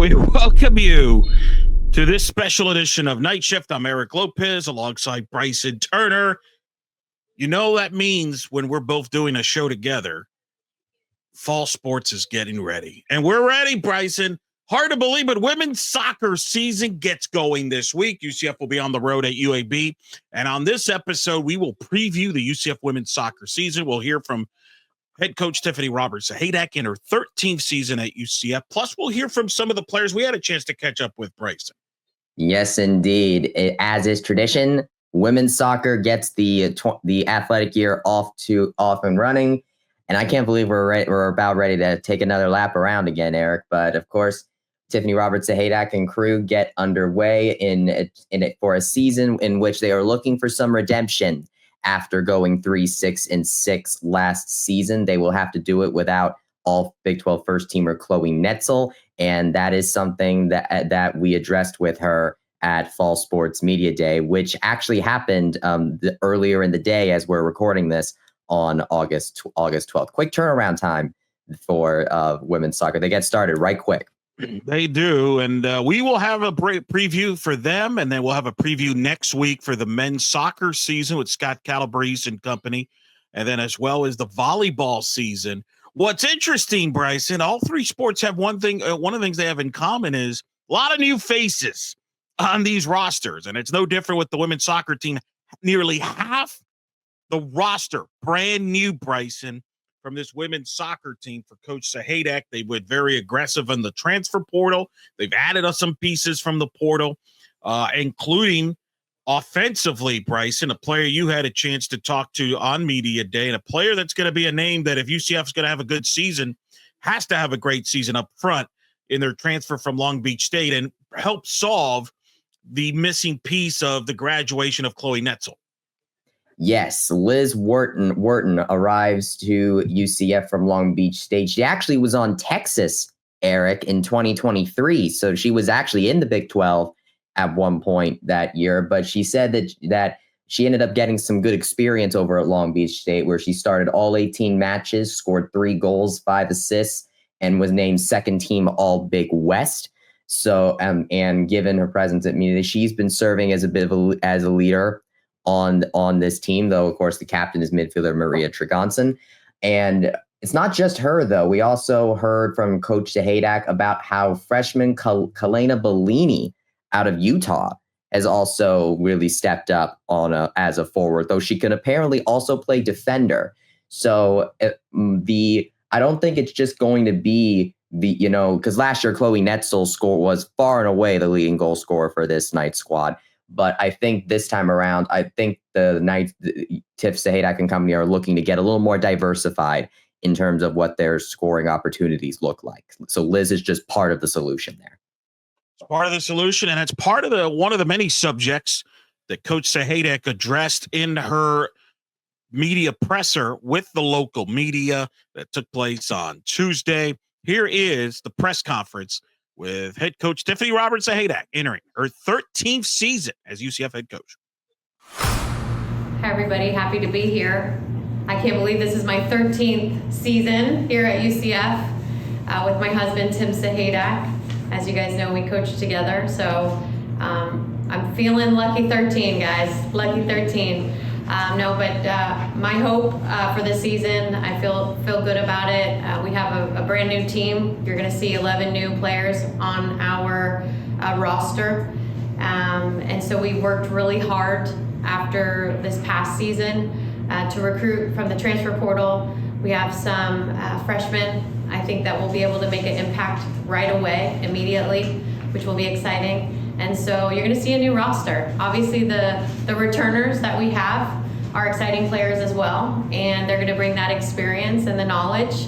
we welcome you to this special edition of Night Shift. I'm Eric Lopez alongside Bryson Turner. You know that means when we're both doing a show together, fall sports is getting ready. And we're ready, Bryson. Hard to believe, but women's soccer season gets going this week. UCF will be on the road at UAB. And on this episode, we will preview the UCF women's soccer season. We'll hear from head coach Tiffany Sahaydak in her 13th season at UCF. Plus, we'll hear from some of the players we had a chance to catch up with, Bryson. Yes, indeed. As is tradition, women's soccer gets the athletic year off and running. And I can't believe we're about ready to take another lap around again, Eric. But of course, Tiffany Sahaydak and crew get underway in it for a season in which they are looking for some redemption. After going 3-6-6 last season, they will have to do it without all Big 12 first teamer Chloe Netzel. And that is something that we addressed with her at Fall Sports Media Day, which actually happened earlier in the day as we're recording this on August 12th. Quick turnaround time for women's soccer. They get started right quick. They do, and we will have a preview for them, and then we'll have a preview next week for the men's soccer season with Scott Calabrese and company, and then as well as the volleyball season. What's interesting, Bryson, all three sports have one thing. One of the things they have in common is a lot of new faces on these rosters, and it's no different with the women's soccer team. Nearly half the roster, brand new, Bryson, from this women's soccer team for Coach Sahaydak. They were very aggressive in the transfer portal. They've added us some pieces from the portal, including offensively, Bryson, a player you had a chance to talk to on Media Day, and a player that's going to be a name that if UCF is going to have a good season, has to have a great season up front in their transfer from Long Beach State and help solve the missing piece of the graduation of Chloe Netzel. Yes, Liz Wharton arrives to UCF from Long Beach State. She actually was on Texas, Eric, in 2023. So she was actually in the Big 12 at one point that year. But she said that she ended up getting some good experience over at Long Beach State, where she started all 18 matches, scored 3 goals, 5 assists, and was named second team All Big West. So, and given her presence at Media, she's been serving as a bit of as a leader on this team, though, of course, the captain is midfielder Maria Tregansin. And it's not just her, though. We also heard from Coach Sahaydak about how freshman Kalena Bellini out of Utah has also really stepped up as a forward, though she can apparently also play defender. So I don't think it's just going to be because last year Chloe Netzel's score was far and away the leading goal scorer for this Knights squad. But I think this time around, I think the Knights, Tiff Sahaydak and company are looking to get a little more diversified in terms of what their scoring opportunities look like. So Liz is just part of the solution there. It's part of the solution, and it's part of one of the many subjects that Coach Sahaydak addressed in her media presser with the local media that took place on Tuesday. Here is the press conference with head coach Tiffany Sahaydak entering her 13th season as UCF head coach. Hi, everybody. Happy to be here. I can't believe this is my 13th season here at UCF with my husband, Tim Sahaydak. As you guys know, we coach together. So I'm feeling lucky 13, guys. Lucky 13. My hope for this season, I feel good about it. We have a brand new team. You're going to see 11 new players on our roster. And so we worked really hard after this past season to recruit from the transfer portal. We have some freshmen, I think, that will be able to make an impact right away, immediately, which will be exciting. And so you're going to see a new roster. Obviously, the returners that we have are exciting players as well, and they're going to bring that experience and the knowledge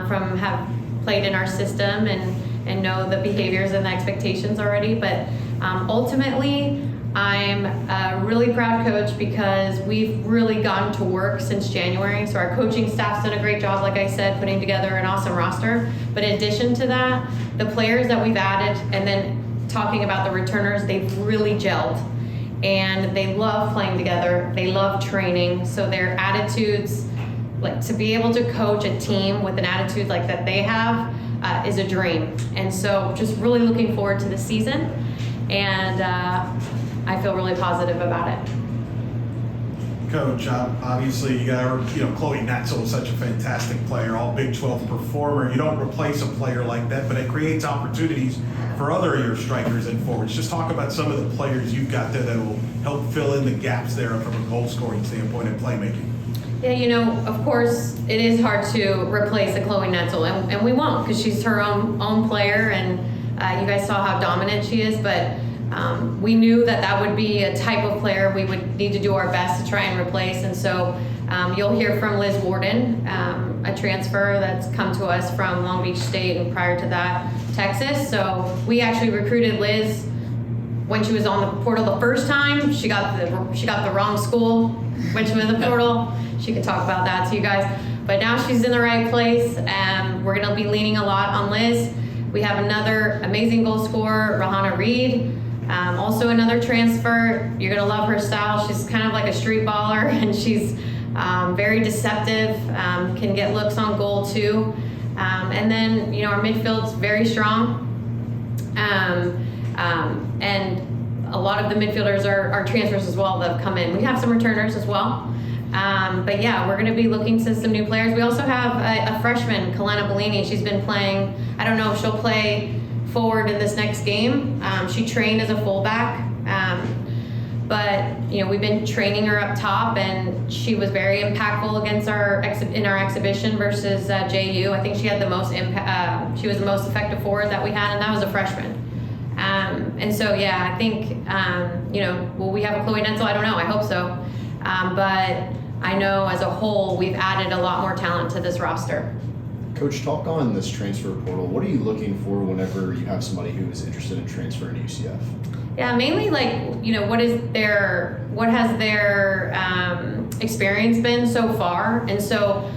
from have played in our system and know the behaviors and the expectations already. But ultimately, I'm a really proud coach because we've really gotten to work since January. So our coaching staff's done a great job, like I said, putting together an awesome roster. But in addition to that, the players that we've added, and then talking about the returners, they've really gelled. And they love playing together. They love training. So their attitudes like to be able to coach a team with an attitude like that they have is a dream. And so just really looking forward to the season, and I feel really positive about it. Coach, obviously you got, Chloe Netzel is such a fantastic player, all Big 12 performer. You don't replace a player like that, but it creates opportunities for other of your strikers and forwards. Just talk about some of the players you've got there that will help fill in the gaps there from a goal scoring standpoint and playmaking. Yeah, of course, it is hard to replace a Chloe Netzel, and we won't, because she's her own player, and you guys saw how dominant she is, but we knew that would be a type of player we would need to do our best to try and replace. And so you'll hear from Liz Warden, a transfer that's come to us from Long Beach State, and prior to that, Texas. So we actually recruited Liz when she was on the portal the first time. She got the wrong school when she was in the portal. She could talk about that to you guys. But now she's in the right place, and we're going to be leaning a lot on Liz. We have another amazing goal scorer, Rahana Reed. Also another transfer. You're going to love her style. She's kind of like a street baller, and she's very deceptive, can get looks on goal too. And then, our midfield's very strong. And a lot of the midfielders are transfers as well that have come in. We have some returners as well. But yeah, we're going to be looking to some new players. We also have a freshman, Kalena Bellini. She's been playing, I don't know if she'll play forward in this next game. She trained as a fullback, but we've been training her up top, and she was very impactful against in our exhibition versus JU. I think she had the most impact. She was the most effective forward that we had, and that was a freshman. And so yeah, I think will we have a Chloe Netzel? I don't know. I hope so, but I know as a whole we've added a lot more talent to this roster. Coach, talk on this transfer portal. What are you looking for whenever you have somebody who is interested in transferring to UCF? Yeah, mainly what has their experience been so far, and so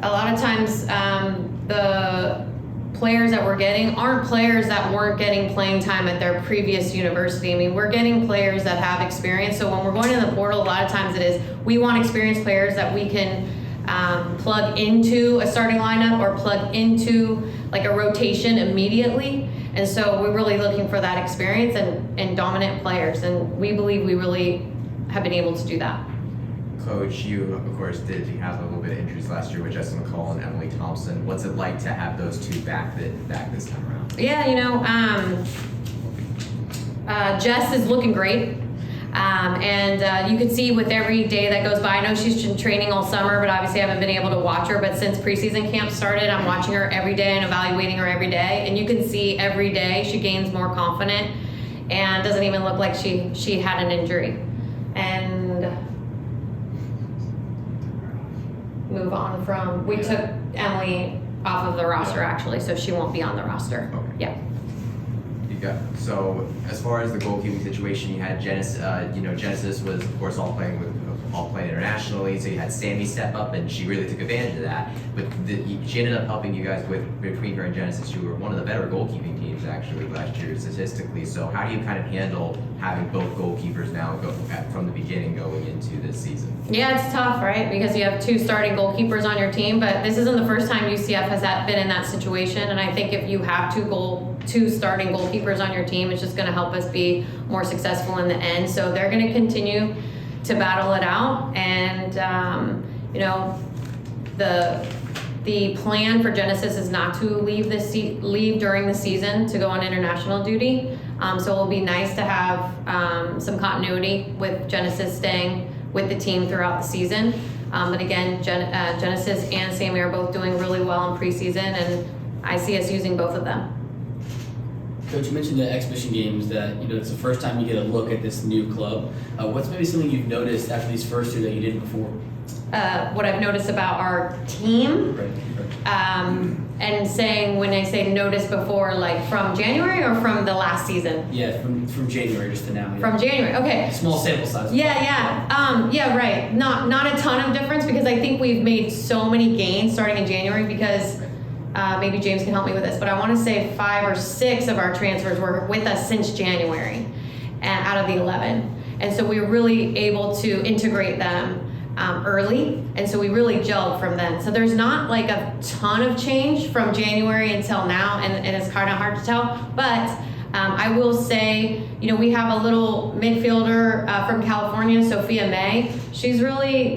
a lot of times the players that we're getting aren't players that weren't getting playing time at their previous university. I mean, we're getting players that have experience. So when we're going to the portal, a lot of times it is we want experienced players that we can plug into a starting lineup or plug into like a rotation immediately. And so we're really looking for that experience and dominant players, and we believe we really have been able to do that. Coach, you of course did have a little bit of injuries last year with Jessica McCall and Emily Thompson. What's it like to have those two back this time around? Yeah, Jess is looking great. And you can see with every day that goes by, I know she's been training all summer, but obviously I haven't been able to watch her. But since preseason camp started, I'm watching her every day and evaluating her every day. And you can see every day she gains more confident and doesn't even look like she had an injury. And move on from, we took Emily off of the roster actually, so she won't be on the roster. Okay. Yeah. So as far as the goalkeeping situation, you had Genesis. Genesis was of course all playing internationally. So you had Sammy step up, and she really took advantage of that. But she ended up helping you guys between her and Genesis. You were one of the better goalkeeping teams actually last year statistically. So how do you kind of handle having both goalkeepers now from the beginning going into this season? Yeah, it's tough, right? Because you have two starting goalkeepers on your team, but this isn't the first time UCF has been in that situation. And I think if you have two starting goalkeepers on your team, it's just going to help us be more successful in the end. So they're going to continue to battle it out, and the plan for Genesis is not to leave during the season to go on international duty. So it'll be nice to have some continuity with Genesis staying with the team throughout the season. But again, Genesis and Sammy are both doing really well in preseason, and I see us using both of them. Coach, you mentioned the exhibition games that, it's the first time you get a look at this new club. What's maybe something you've noticed after these first two that you didn't before? What I've noticed about our team, Right. And saying, when I say notice before, like from January or from the last season? Yeah, from January just to now. Yeah. From January, okay. Small sample size. Yeah, right. Not a ton of difference, because I think we've made so many gains starting in January, because maybe James can help me with this, but I want to say 5 or 6 of our transfers were with us since January, and out of the 11. And so we were really able to integrate them early, and so we really gelled from then. So there's not like a ton of change from January until now, and it's kind of hard to tell, but I will say, we have a little midfielder from California, Sophia May. She's really,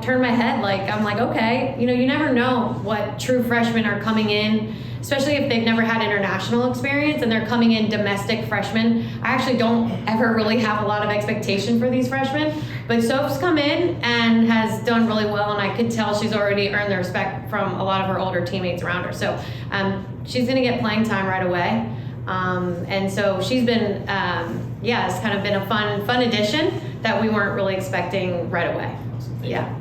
turned my head. I'm like, okay, you never know what true freshmen are coming in, especially if they've never had international experience and they're coming in domestic freshmen. I actually don't ever really have a lot of expectation for these freshmen, but Soph's come in and has done really well, and I could tell she's already earned the respect from a lot of her older teammates around her. So she's going to get playing time right away. And so she's been, it's kind of been a fun addition that we weren't really expecting right away. Yeah.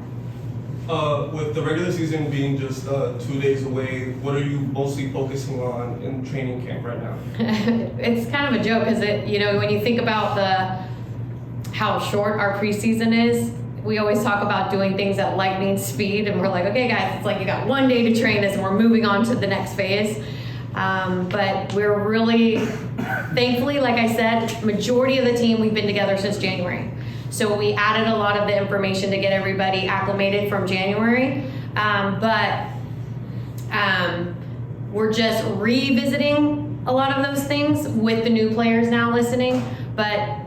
With the regular season being just 2 days away, what are you mostly focusing on in training camp right now? It's kind of a joke because when you think about how short our preseason is, we always talk about doing things at lightning speed, and we're like, okay, guys, it's like you got 1 day to train this, and we're moving on to the next phase. But we're really, thankfully, like I said, majority of the team, we've been together since January. So we added a lot of the information to get everybody acclimated from January. But we're just revisiting a lot of those things with the new players now listening. But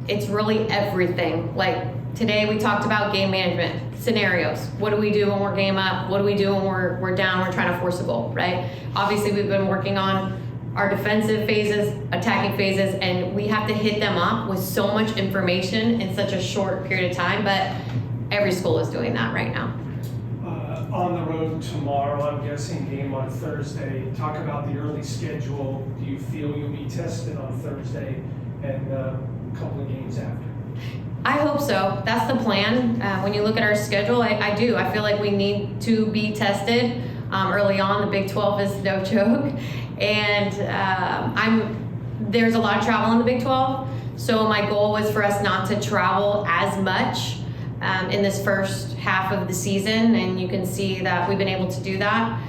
it's really everything. Like today we talked about game management, scenarios. What do we do when we're game up? What do we do when we're down, we're trying to force a goal, right? Obviously we've been working on our defensive phases, attacking phases, and we have to hit them up with so much information in such a short period of time, but every school is doing that right now. On the road tomorrow, I'm guessing game on Thursday. Talk about the early schedule. Do you feel you'll be tested on Thursday and a couple of games after? I hope so. That's the plan. When you look at our schedule, I do. I feel like we need to be tested early on. The Big 12 is no joke. And there's a lot of travel in the Big 12. So my goal was for us not to travel as much in this first half of the season. And you can see that we've been able to do that.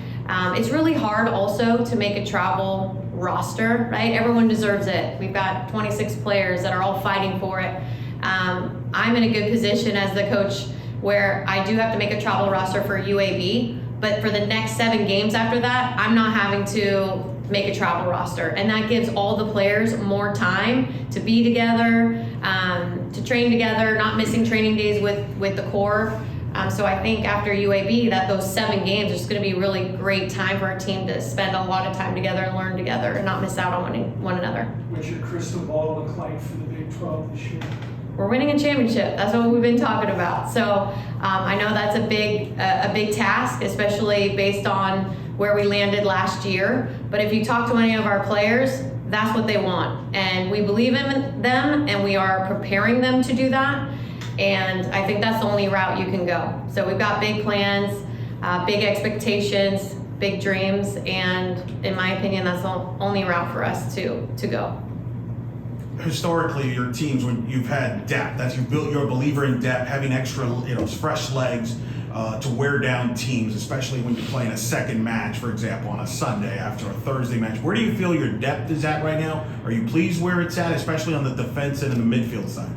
It's really hard also to make a travel roster, right? Everyone deserves it. We've got 26 players that are all fighting for it. I'm in a good position as the coach where I do have to make a travel roster for UAB, but for the next 7 games after that, I'm not having to make a travel roster. And that gives all the players more time to be together, to train together, not missing training days with the core. So I think after UAB, that those 7 games is going to be a really great time for our team to spend a lot of time together and learn together and not miss out on one another. What's your crystal ball look like for the Big 12 this year? We're winning a championship. That's what we've been talking about. So I know that's a big task, especially based on where we landed last year. But if you talk to any of our players, that's what they want. And we believe in them, and we are preparing them to do that. And I think that's the only route you can go. So we've got big plans, big expectations, big dreams, and in my opinion, that's the only route for us to go. Historically, your teams, when you've had depth, you're a believer in depth, having extra, fresh legs to wear down teams, especially when you're playing a second match, for example, on a Sunday after a Thursday match. Where do you feel your depth is at right now? Are you pleased where it's at, especially on the defensive and the midfield side?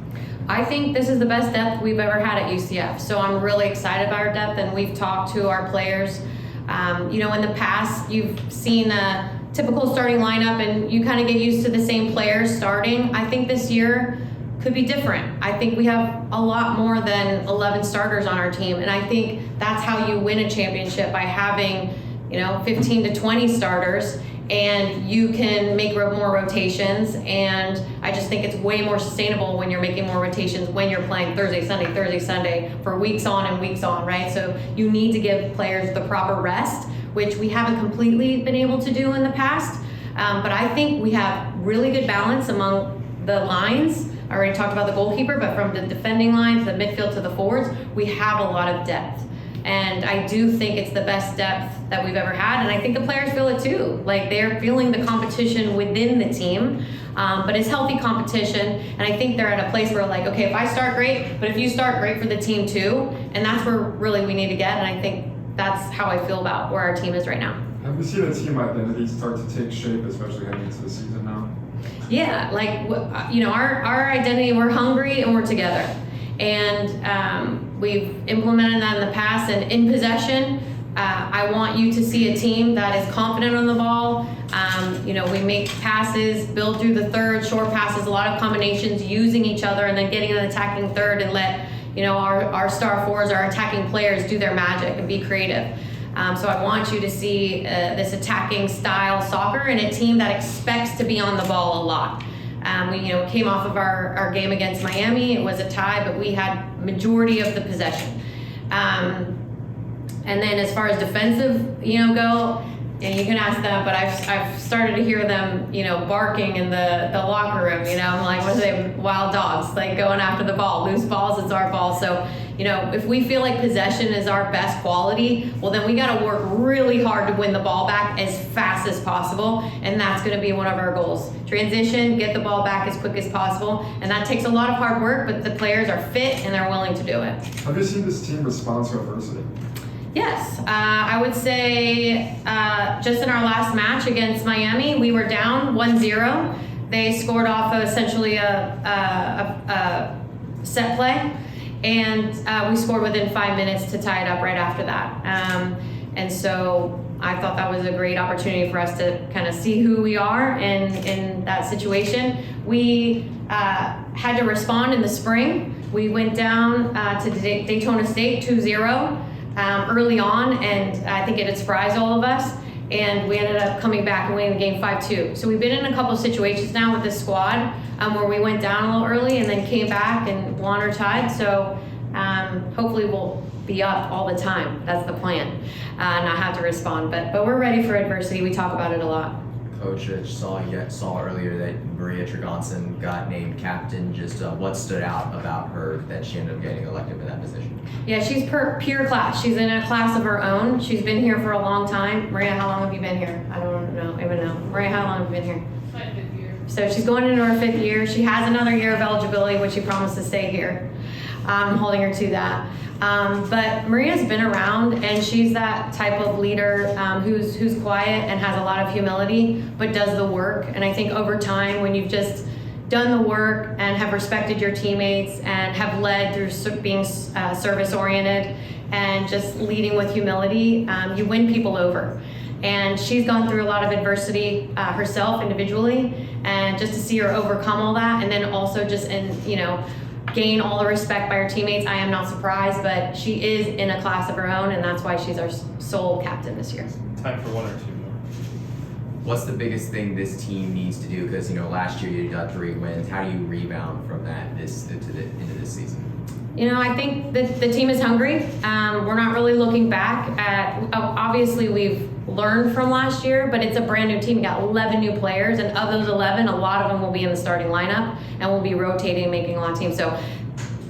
I think this is the best depth we've ever had at UCF. So I'm really excited about our depth, and we've talked to our players. In the past, you've seen a typical starting lineup and you kind of get used to the same players starting. I think this year could be different. I think we have a lot more than 11 starters on our team, and I think that's how you win a championship, by having 15 to 20 starters, and you can make more rotations. And I just think it's way more sustainable when you're making more rotations when you're playing Thursday, Sunday for weeks on and weeks on, right? So you need to give players the proper rest, which we haven't completely been able to do in the past. But I think we have really good balance among the lines. I already talked about the goalkeeper, but from the defending lines, the midfield to the forwards, we have a lot of depth. And I do think it's the best depth that we've ever had. And I think the players feel it too. Like, they're feeling the competition within the team, but it's healthy competition. And I think they're at a place where, like, okay, if I start great, but if you start great for the team too, and that's where really we need to get. And I think that's how I feel about where our team is right now. Have we seen the team identity start to take shape, especially heading into the season now? Yeah, like, our identity, we're hungry and we're together. And We've implemented that in the past, and in possession, I want you to see a team that is confident on the ball. We make passes, build through the third, short passes, a lot of combinations, using each other, and then getting an attacking third and let our star fours, our attacking players do their magic and be creative. So I want you to see this attacking style soccer and a team that expects to be on the ball a lot. We came off of our game against Miami. It was a tie, but we had majority of the possession. And then as far as defensive, go, and you can ask them, but I've started to hear them, barking in the locker room. I'm like, what are they, wild dogs, like going after the ball, loose balls, it's our ball. So, if we feel like possession is our best quality, well, then we got to work really hard to win the ball back as fast as possible, and that's going to be one of our goals. Transition, get the ball back as quick as possible, and that takes a lot of hard work, but the players are fit and they're willing to do it. Have you seen this team respond to adversity? Yes, I would say just in our last match against Miami, we were down 1-0. They scored off of essentially a set play, and we scored within 5 minutes to tie it up right after that. And so I thought that was a great opportunity for us to kind of see who we are in that situation. We had to respond in the spring. We went down to Daytona State 2-0. Early on, and I think it had surprised all of us, and we ended up coming back and winning the game 5-2. So we've been in a couple of situations now with this squad where we went down a little early and then came back and won or tied. So hopefully we'll be up all the time. That's the plan, not have to respond. But we're ready for adversity. We talk about it a lot. Coach, I saw earlier that Maria Tregansin got named captain. Just what stood out about her that she ended up getting elected for that position? Yeah, she's pure class. She's in a class of her own. She's been here for a long time. Maria, how long have you been here? I don't even know. Maria, how long have you been here? My 5th year. So she's going into her 5th year. She has another year of eligibility, which she promised to stay here. I'm holding her to that. But Maria's been around, and she's that type of leader who's quiet and has a lot of humility, but does the work. And I think over time, when you've just done the work and have respected your teammates and have led through being service-oriented and just leading with humility, you win people over. And she's gone through a lot of adversity herself individually, and just to see her overcome all that, and then also just gain all the respect by her teammates, I am not surprised, but she is in a class of her own, and that's why she's our sole captain this year. Time for one or two more. What's the biggest thing this team needs to do? Because last year you got 3 wins. How do you rebound from that into this season? I think that the team is hungry. We're not really looking back at, obviously we've learned from last year, but it's a brand new team. We got 11 new players, and of those 11, a lot of them will be in the starting lineup, and we'll be rotating, making a lot of teams. So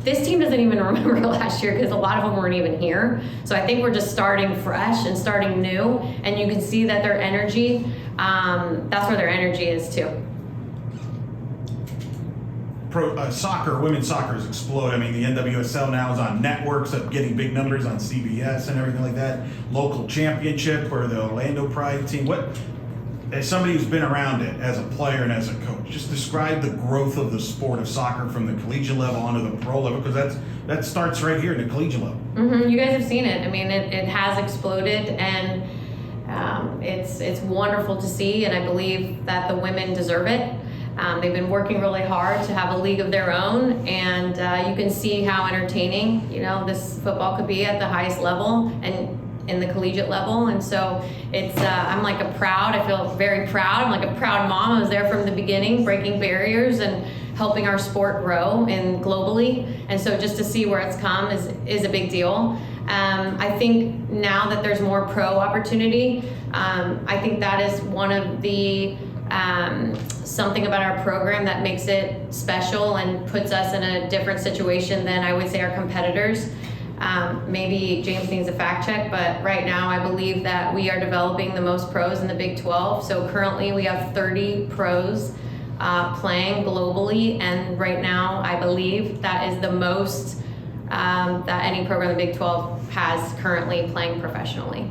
this team doesn't even remember last year because a lot of them weren't even here. So I think we're just starting fresh and starting new, and you can see that their energy, that's where their energy is too. Women's soccer is exploding. I mean, the NWSL now is on networks of getting big numbers on CBS and everything like that. Local championship or the Orlando Pride team. As somebody who's been around it as a player and as a coach, just describe the growth of the sport of soccer from the collegiate level onto the pro level, because that starts right here in the collegiate level. Mm-hmm. You guys have seen it. I mean, it has exploded, and it's wonderful to see, and I believe that the women deserve it. They've been working really hard to have a league of their own, and you can see how entertaining, this football could be at the highest level and in the collegiate level. And so it's, I feel very proud. I'm like a proud mom. I was there from the beginning, breaking barriers and helping our sport grow and globally. And so just to see where it's come is a big deal. I think now that there's more pro opportunity, I think that is one of the something about our program that makes it special and puts us in a different situation than I would say our competitors. Maybe James needs a fact check, but right now I believe that we are developing the most pros in the Big 12. So currently we have 30 pros playing globally, and right now I believe that is the most that any program in the Big 12 has currently playing professionally.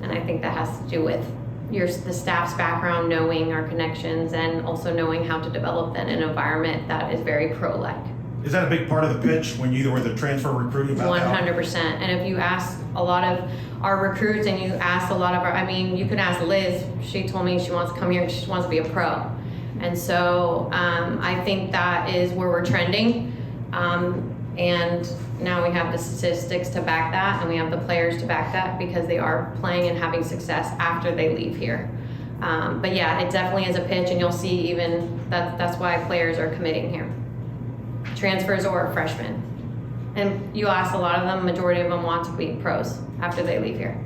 And I think that has to do with the staff's background, knowing our connections, and also knowing how to develop then an environment that is very pro-like. Is that a big part of the pitch when you were the transfer recruiting about that? 100%. And if you ask a lot of our recruits and you ask a lot of you can ask Liz, she told me she wants to come here, she wants to be a pro. And so I think that is where we're trending. And now we have the statistics to back that, and we have the players to back that because they are playing and having success after they leave here. But yeah, it definitely is a pitch, and you'll see even that's why players are committing here. Transfers or freshmen. And you ask a lot of them, majority of them want to be pros after they leave here.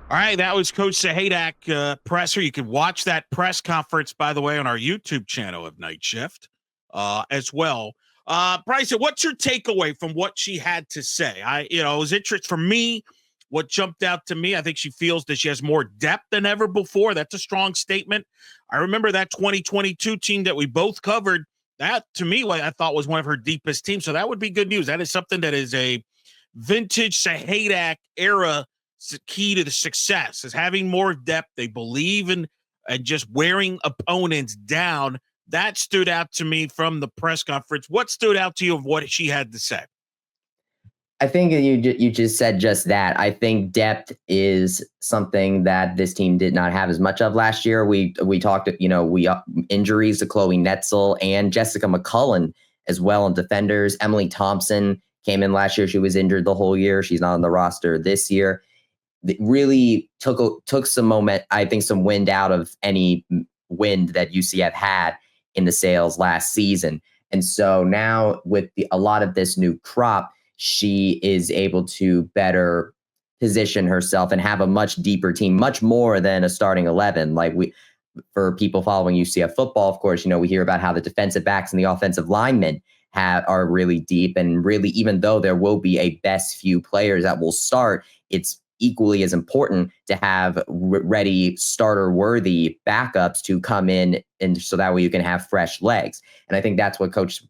All right, that was Coach Sahaydak presser. You can watch that press conference, by the way, on our YouTube channel of Night Shift as well. Bryson, what's your takeaway from what she had to say? It was interesting for me. What jumped out to me, I think she feels that she has more depth than ever before. That's a strong statement. I remember that 2022 team that we both covered. That, to me, I thought was one of her deepest teams. So that would be good news. That is something that is a vintage Sahaydak era key to the success, is having more depth. They believe in and just wearing opponents down. That stood out to me from the press conference. What stood out to you of what she had to say? I think you just said just that. I think depth is something that this team did not have as much of last year. We talked, injuries to Chloe Netzel and Jessica McCullen as well in defenders. Emily Thompson came in last year. She was injured the whole year. She's not on the roster this year. It really took some moment, I think, some wind out of any wind that UCF had in the sails last season. And so now with a lot of this new crop, she is able to better position herself and have a much deeper team, much more than a starting 11. For people following UCF football, of course, we hear about how the defensive backs and the offensive linemen are really deep. And really, even though there will be a best few players that will start, it's equally as important to have ready starter-worthy backups to come in, and so that way you can have fresh legs. And I think that's what Coach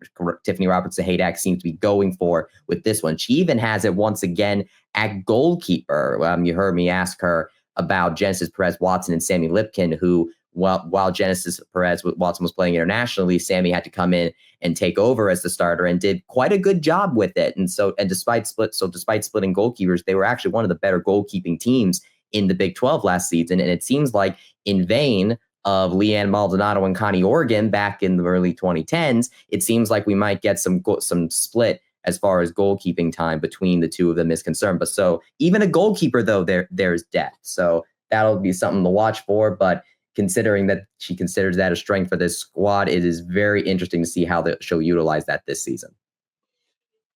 Tiffany Roberts-Sahaydak seems to be going for with this one. She even has it once again at goalkeeper. You heard me ask her about Genesis Perez-Watson and Sammy Lipkin, who, while Genesis Perez-Watson was playing internationally, Sammy had to come in and take over as the starter and did quite a good job with it. And despite splitting goalkeepers, they were actually one of the better goalkeeping teams in the Big 12 last season. And it seems like in vain of Leanne Maldonado and Connie Organ back in the early 2010s, it seems like we might get some split as far as goalkeeping time between the two of them is concerned. But so even a goalkeeper, though, there's depth. So that'll be something to watch for. But considering that she considers that a strength for this squad, it is very interesting to see how she'll utilize that this season.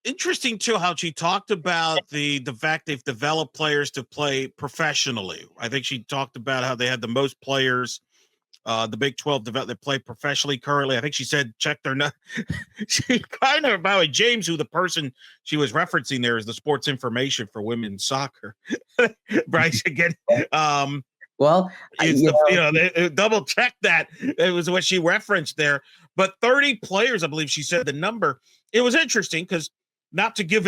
Interesting, too, how she talked about the fact they've developed players to play professionally. I think she talked about how they had the most players, the Big 12 that play professionally currently. I think she said check their she kind of, by the way, James, who the person she was referencing there is the sports information for women's soccer. Bryce, again, well, they double check that. It was what she referenced there. But 30 players, I believe she said the number. It was interesting because not to give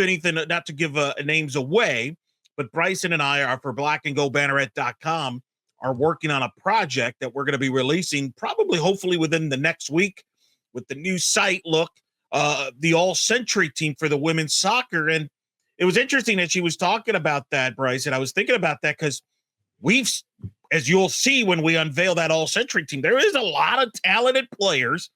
names away, but Bryson and I are for blackandgoldbanneret.com are working on a project that we're going to be releasing hopefully within the next week with the new site look, the all-century team for the women's soccer. And it was interesting that she was talking about that, Bryce. And I was thinking about that because as you'll see when we unveil that all-century team, there is a lot of talented players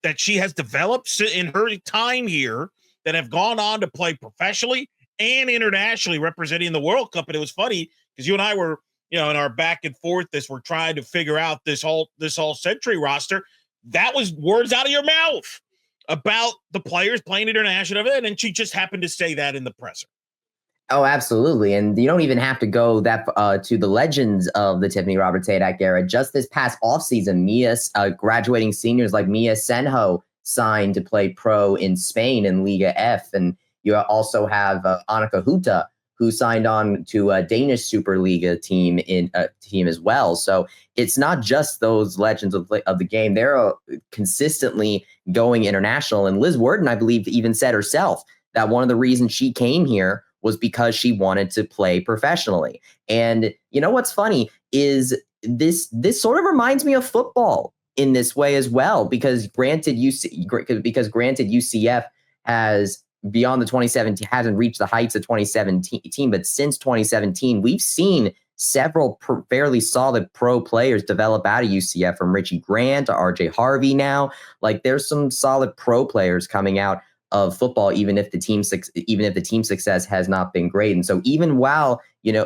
that she has developed in her time here that have gone on to play professionally and internationally representing the World Cup. And it was funny because you and I were, in our back and forth, we're trying to figure out this all-century roster. That was words out of your mouth about the players playing international, and she just happened to say that in the presser. Oh, absolutely. And you don't even have to go that to the legends of the Tiffany Roberts-Sahaydak era. Just this past offseason, graduating seniors like Mia Senho signed to play pro in Spain in Liga F. And you also have Annika Huta, who signed on to a Danish Superliga team as well. So it's not just those legends of the game. They're consistently going international. And Liz Worden, I believe, even said herself that one of the reasons she came here was because she wanted to play professionally. And what's funny is this sort of reminds me of football. in this way as well, because granted UCF has beyond the 2017 hasn't reached the heights of 2017, but since 2017 we've seen several fairly solid pro players develop out of UCF, from Richie Grant to RJ Harvey now. Like, there's some solid pro players coming out of football, even if the team success has not been great. And so even while,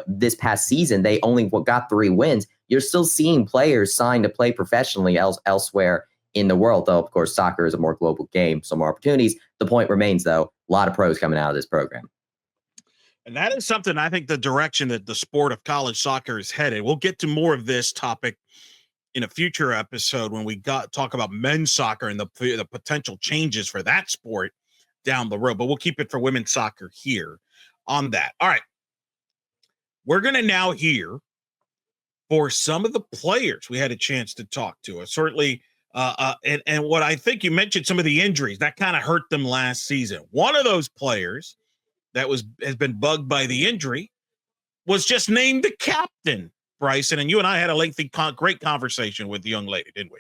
this past season they only got 3 wins, you're still seeing players signed to play professionally elsewhere in the world, though of course soccer is a more global game, so more opportunities. The point remains, though, a lot of pros coming out of this program. And that is something, I think, the direction that the sport of college soccer is headed. We'll get to more of this topic in a future episode when we talk about men's soccer and the potential changes for that sport down the road. But we'll keep it for women's soccer here on that. All right. We're going to now hear for some of the players we had a chance to talk to. Certainly, and what I think you mentioned, some of the injuries that kind of hurt them last season. One of those players that has been bugged by the injury was just named the captain, Bryson. And you and I had a lengthy, great conversation with the young lady, didn't we?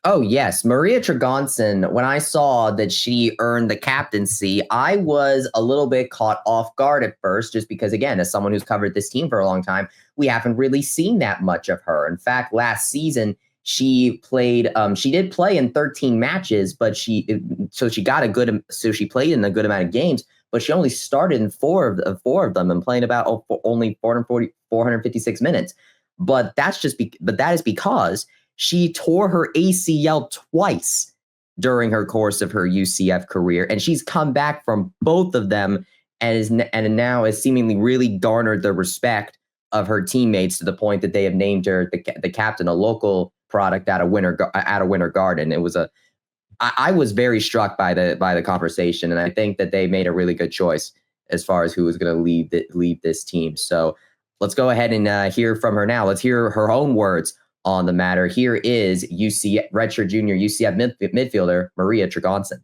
Oh, yes. Maria Tregansin, when I saw that she earned the captaincy, I was a little bit caught off guard at first, just because, again, as someone who's covered this team for a long time, we haven't really seen that much of her. In fact, last season, she did play in 13 matches, but she played in a good amount of games, but she only started in four of them and playing about only 456 minutes. But that is because she tore her ACL twice during her course of her UCF career, and she's come back from both of them and now has seemingly really garnered the respect of her teammates to the point that they have named her the captain, a local product out of Winter Garden. I was very struck by the conversation, and I think that they made a really good choice as far as who was going to lead this team. So let's go ahead and hear from her now. Let's hear her own words on the matter. Here is redshirt junior UCF midfielder Maria Tregansin.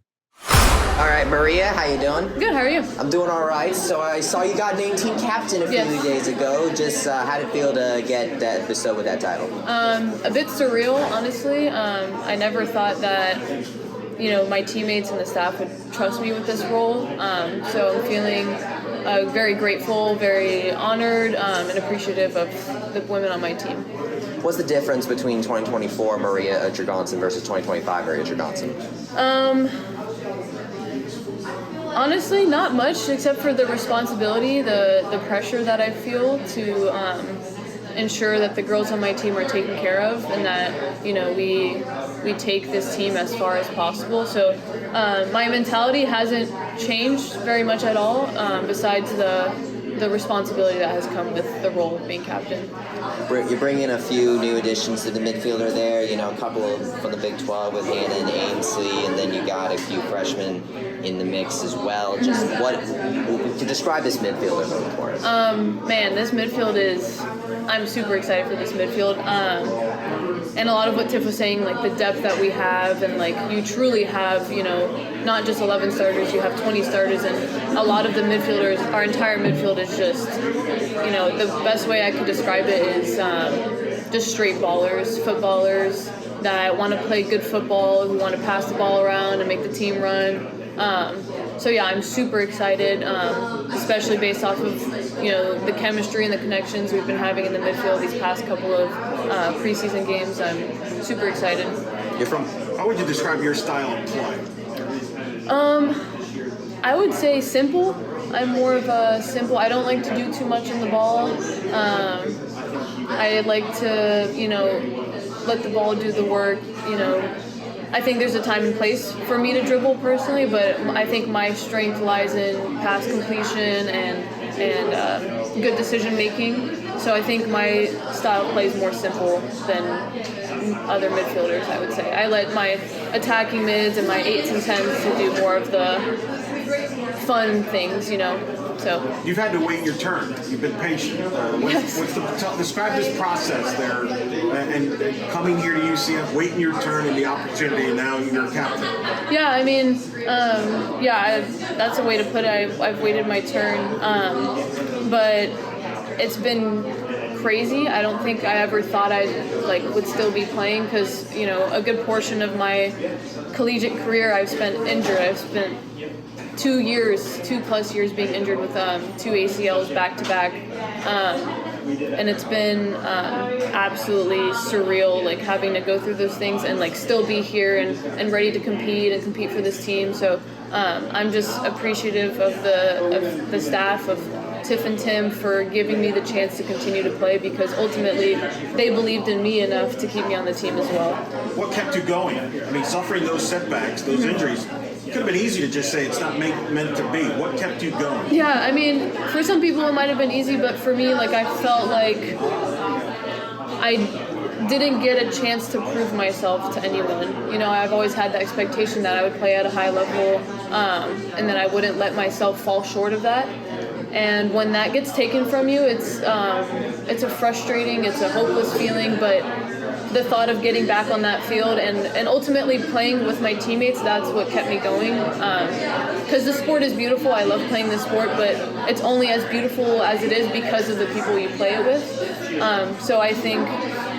All right, Maria, how you doing? Good, how are you? I'm doing all right. So I saw you got named team captain a few days ago. Just how did it feel to get that bestowed with that title? A bit surreal, honestly. I never thought that, my teammates and the staff would trust me with this role. So I'm feeling very grateful, very honored, and appreciative of the women on my team. What's the difference between 2024 Maria Tregansin versus 2025 Maria Tregansin? Honestly, not much, except for the responsibility, the pressure that I feel to ensure that the girls on my team are taken care of, and that we take this team as far as possible. So my mentality hasn't changed very much at all, besides the responsibility that has come with the role of being captain. You bring in a few new additions to the midfielder there, a couple from the Big 12 with Hannah and Ainsley, and then you got a few freshmen in the mix as well. Just to describe this midfield a little for us. Man, this midfield I'm super excited for this midfield. And a lot of what Tiff was saying, like the depth that we have, and like you truly have, not just 11 starters, you have 20 starters, and a lot of the midfielders, our entire midfield is just, the best way I could describe it is just straight ballers, footballers that want to play good football, who want to pass the ball around and make the team run. So yeah, I'm super excited, especially based off of, the chemistry and the connections we've been having in the midfield these past couple of preseason games. I'm super excited. How would you describe your style of play? I would say simple. I'm more of a simple. I don't like to do too much on the ball. I like to, let the ball do the work. I think there's a time and place for me to dribble personally, but I think my strength lies in pass completion and good decision making. So I think my style of play is more simple than other midfielders, I would say. I let my attacking mids and my 8s and 10s to do more of the fun things, So you've had to wait your turn. You've been patient. Describe this process there, and coming here to UCF, waiting your turn and the opportunity, and now you're captain. Yeah, I mean, that's a way to put it. I've waited my turn, but it's been crazy. I don't think I ever thought I would still be playing because a good portion of my collegiate career I've spent injured. I've spent 2+ years being injured with 2 ACLs back to back, and it's been absolutely surreal, having to go through those things and still be here and ready to compete for this team. So I'm just appreciative of the staff of Tiff and Tim for giving me the chance to continue to play, because ultimately they believed in me enough to keep me on the team as well. What kept you going? I mean, suffering those setbacks, those injuries, it could have been easy to just say it's not meant to be. What kept you going? Yeah, I mean, for some people it might have been easy, but for me, I felt like I didn't get a chance to prove myself to anyone. I've always had the expectation that I would play at a high level, and that I wouldn't let myself fall short of that. And when that gets taken from you, it's a frustrating, it's a hopeless feeling, but the thought of getting back on that field and ultimately playing with my teammates, that's what kept me going. Because the sport is beautiful, I love playing the sport, but it's only as beautiful as it is because of the people you play it with. So I think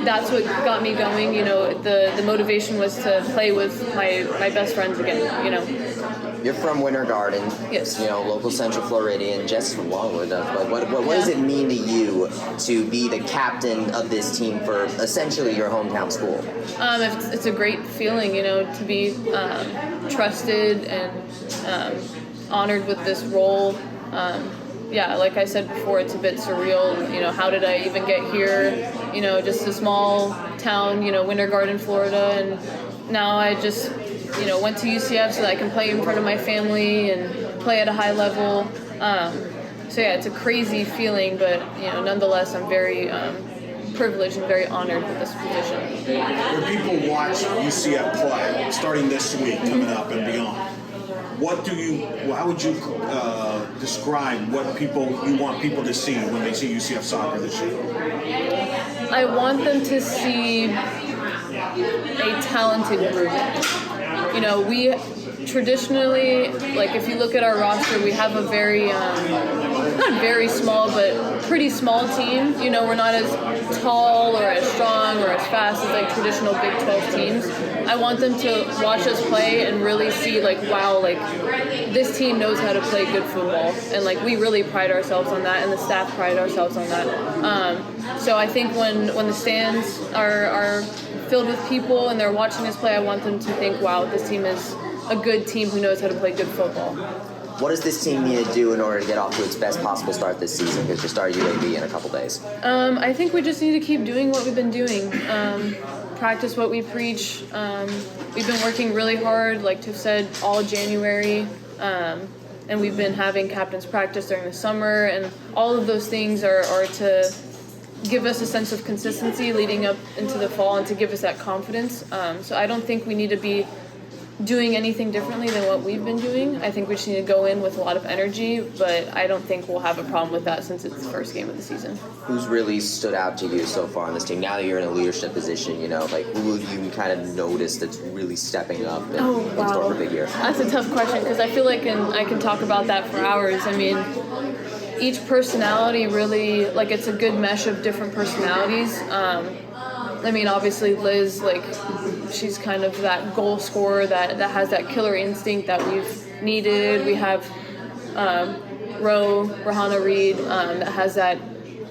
that's what got me going. The motivation was to play with my best friends again. You're from Winter Garden. Yes. Local Central Floridian. Just what does it mean to you to be the captain of this team for essentially your hometown school? It's a great feeling, to be trusted and honored with this role. Like I said before, it's a bit surreal. How did I even get here? Just a small town, Winter Garden, Florida, and now I just went to UCF so that I can play in front of my family and play at a high level. So yeah, it's a crazy feeling, but nonetheless, I'm very privileged and very honored with this position. When people watch UCF play, starting this week, coming up and beyond, how would you describe what you want people to see when they see UCF soccer this year? I want them to see a talented group. We traditionally, if you look at our roster, we have a very, not very small, but pretty small team. We're not as tall or as strong or as fast as traditional Big 12 teams. I want them to watch us play and really see wow, this team knows how to play good football, and we really pride ourselves on that, and the staff pride ourselves on that. So I think when the stands are filled with people and they're watching us play, I want them to think, wow, this team is a good team who knows how to play good football. What does this team need to do in order to get off to its best possible start this season? Because you start UAB in a couple days. I think we just need to keep doing what we've been doing. Practice what we preach. We've been working really hard, like Tiff said, all January. And we've been having captain's practice during the summer. And all of those things are to give us a sense of consistency leading up into the fall and to give us that confidence. So I don't think we need to be doing anything differently than what we've been doing. I think we just need to go in with a lot of energy, but I don't think we'll have a problem with that since it's the first game of the season. Who's really stood out to you so far on this team? Now that you're in a leadership position, who have you kind of noticed that's really stepping up and in store for a big year? That's a tough question because I feel like I can talk about that for hours. I mean, each personality really, it's a good mesh of different personalities. Obviously Liz, she's kind of that goal scorer that has that killer instinct that we've needed. We have Rahana Reed that has that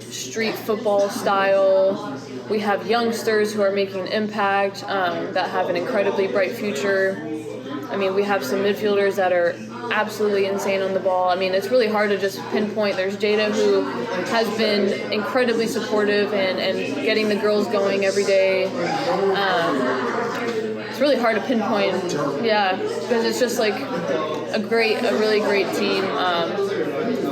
street football style. We have youngsters who are making an impact that have an incredibly bright future. We have some midfielders that are absolutely insane on the ball. It's really hard to just pinpoint. There's Jada, who has been incredibly supportive and getting the girls going every day. It's really hard to pinpoint, because it's just a really great team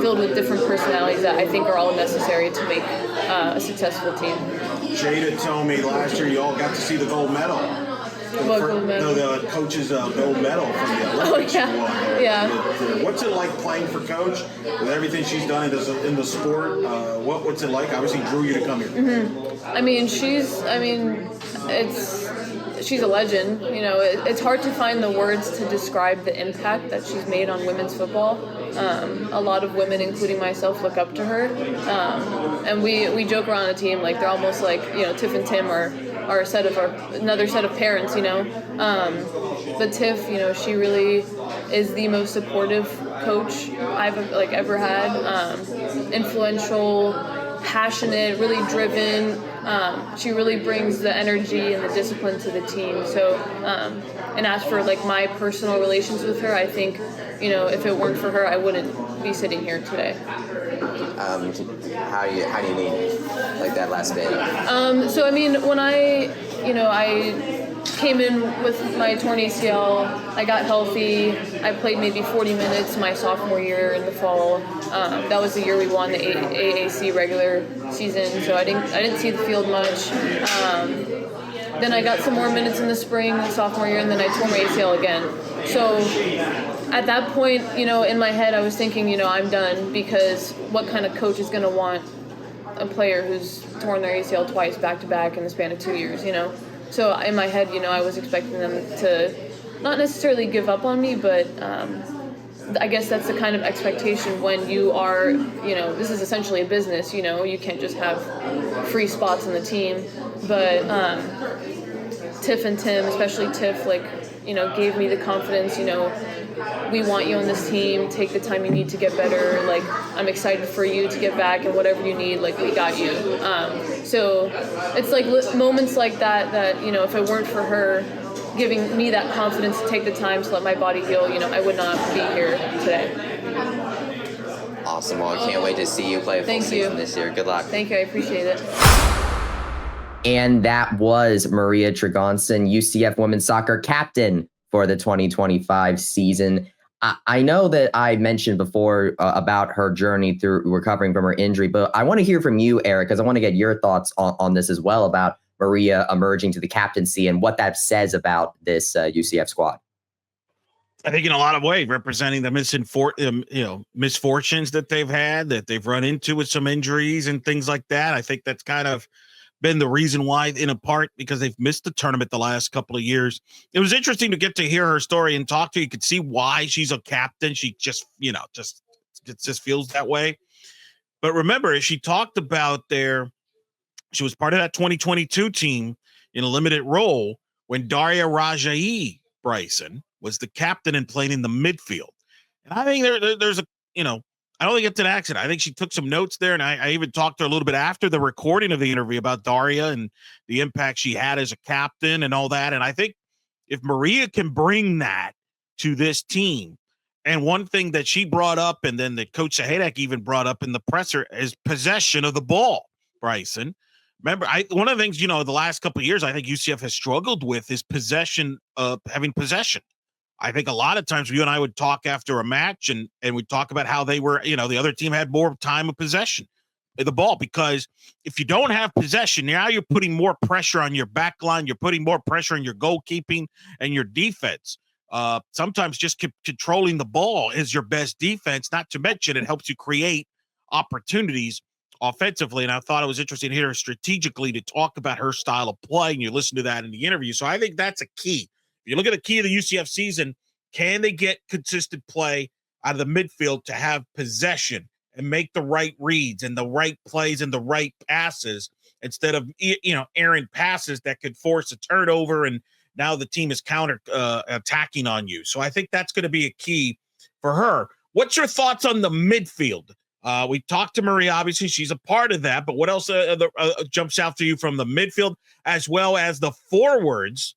filled with different personalities that I think are all necessary to make a successful team. Jada told me last year you all got to see the gold medal. Gold medal? No, the coach's gold medal from the Olympics. What's it like playing for Coach with everything she's done in the sport? What's it like? Obviously drew you to come here. She's a legend. It's hard to find the words to describe the impact that she's made on women's football. a lot of women, including myself, look up to her. And we joke around the team like they're almost like, Tiff and Tim are another set of parents, But Tiff, she really is the most supportive coach I've ever had. Influential, passionate, really driven. She really brings the energy and the discipline to the team. So, and as for my personal relations with her, I think, if it weren't for her, I wouldn't be sitting here today. How do you mean, like that last bit? So I mean, when I came in with my torn ACL, I got healthy. I played maybe 40 minutes my sophomore year in the fall. That was the year we won the AAC regular season, so I didn't see the field much. Then I got some more minutes in the spring, sophomore year, and then I tore my ACL again. So at that point, in my head, I was thinking, I'm done, because what kind of coach is going to want a player who's torn their ACL twice back-to-back in the span of 2 years, So in my head, I was expecting them to not necessarily give up on me, but I guess that's the kind of expectation when you are, this is essentially a business, you can't just have free spots on the team. But Tiff and Tim, especially Tiff, gave me the confidence, we want you on this team, take the time you need to get better, I'm excited for you to get back, and whatever you need, we got you. So it's moments like that, if it weren't for her giving me that confidence to take the time to let my body heal, I would not be here today. Awesome. Well, I can't wait to see you play a full season this year. Good luck. Thank you. I appreciate it. And that was Maria Tregansin, UCF women's soccer captain for the 2025 season. I know that I mentioned before about her journey through recovering from her injury, but I want to hear from you, Eric, because I want to get your thoughts on this as well, about Maria emerging to the captaincy and what that says about this UCF squad. I think in a lot of ways, representing the misfortunes that they've had, that they've run into with some injuries and things like that. I think that's kind of been the reason why, in a part, because they've missed the tournament the last couple of years. It was interesting to get to hear her story and talk to her. You could see why she's a captain. She just, just feels that way. But remember, she talked about she was part of that 2022 team in a limited role when Daria Rajai Bryson was the captain and played in the midfield. And I think there's a, I don't think it's an accident. I think she took some notes there, and I even talked to her a little bit after the recording of the interview about Daria and the impact she had as a captain and all that. And I think if Maria can bring that to this team, and one thing that she brought up, and then that Coach Sahaydak even brought up in the presser, is possession of the ball, Bryson. Remember, one of the things, the last couple of years I think UCF has struggled with is having possession. I think a lot of times you and I would talk after a match and we'd talk about how they were, the other team had more time of possession of the ball, because if you don't have possession, now you're putting more pressure on your back line. You're putting more pressure on your goalkeeping and your defense. Sometimes just controlling the ball is your best defense, not to mention it helps you create opportunities offensively. And I thought it was interesting to hear her strategically to talk about her style of play, and you listen to that in the interview. So I think that's a key. If you look at the key of the UCF season, can they get consistent play out of the midfield to have possession and make the right reads and the right plays and the right passes, instead of, errant passes that could force a turnover and now the team is counter attacking on you. So I think that's going to be a key for her. What's your thoughts on the midfield? We talked to Maria, obviously she's a part of that, but what else jumps out to you from the midfield as well as the forwards?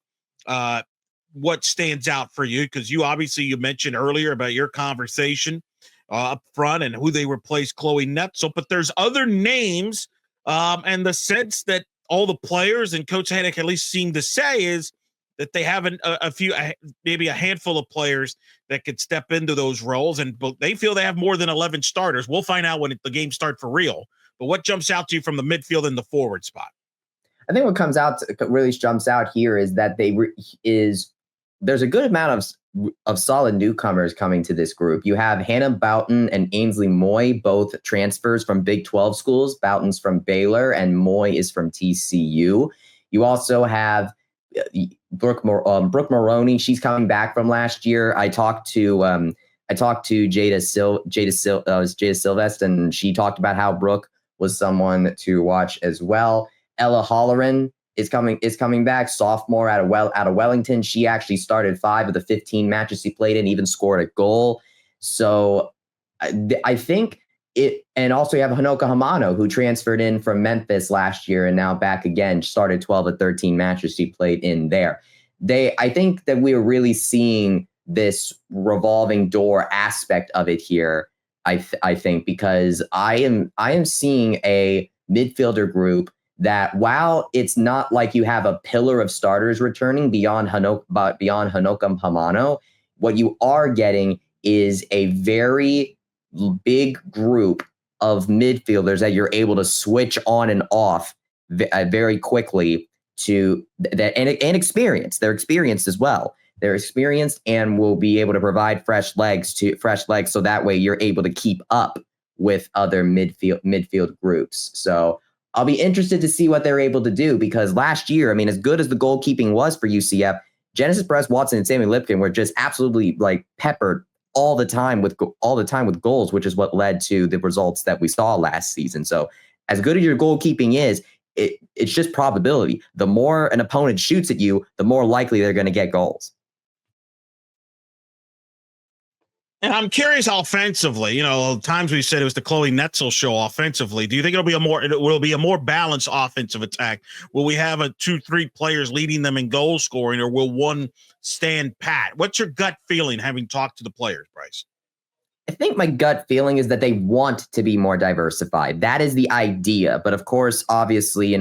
What stands out for you? Because you mentioned earlier about your conversation up front and who they replaced Chloe Netzel, but there's other names, and the sense that all the players and Coach Sahaydak at least seem to say is that they have maybe a handful of players that could step into those roles, and they feel they have more than 11 starters. We'll find out when the games start for real. But what jumps out to you from the midfield and the forward spot? I think what really jumps out here is that there's a good amount of solid newcomers coming to this group. You have Hannah Boughton and Ainsley Moy, both transfers from Big 12 schools. Boughton's from Baylor and Moy is from TCU. You also have Brooke Maroney. She's coming back from last year. I talked to I talked to Jada Silvest, and she talked about how Brooke was someone to watch as well. Ella Holleran is coming back, sophomore out of Wellington. She actually started 5 of the 15 matches she played in, even scored a goal. So I think it, and also you have Hanoka Hamano, who transferred in from Memphis last year and now back again, started 12 of 13 matches she played in there. I think that we are really seeing this revolving door aspect of it here. I think because I am seeing a midfielder group that, while it's not like you have a pillar of starters returning beyond Hanoka Hamano, what you are getting is a very big group of midfielders that you're able to switch on and off very quickly to that, and experience. They're experienced as well. They're experienced and will be able to provide fresh legs, so that way you're able to keep up with other midfield groups. So I'll be interested to see what they're able to do, because last year, I mean, as good as the goalkeeping was for UCF, Genesis Perez Watson and Sammy Lipkin were just absolutely like peppered all the time with goals, which is what led to the results that we saw last season. So as good as your goalkeeping is, it's just probability. The more an opponent shoots at you, the more likely they're going to get goals. And I'm curious offensively, times we said it was the Chloe Netzel show offensively. Do you think will be a more balanced offensive attack? Will we have 2-3 players leading them in goal scoring, or will one stand pat? What's your gut feeling having talked to the players, Bryce? I think my gut feeling is that they want to be more diversified. That is the idea. But of course, obviously,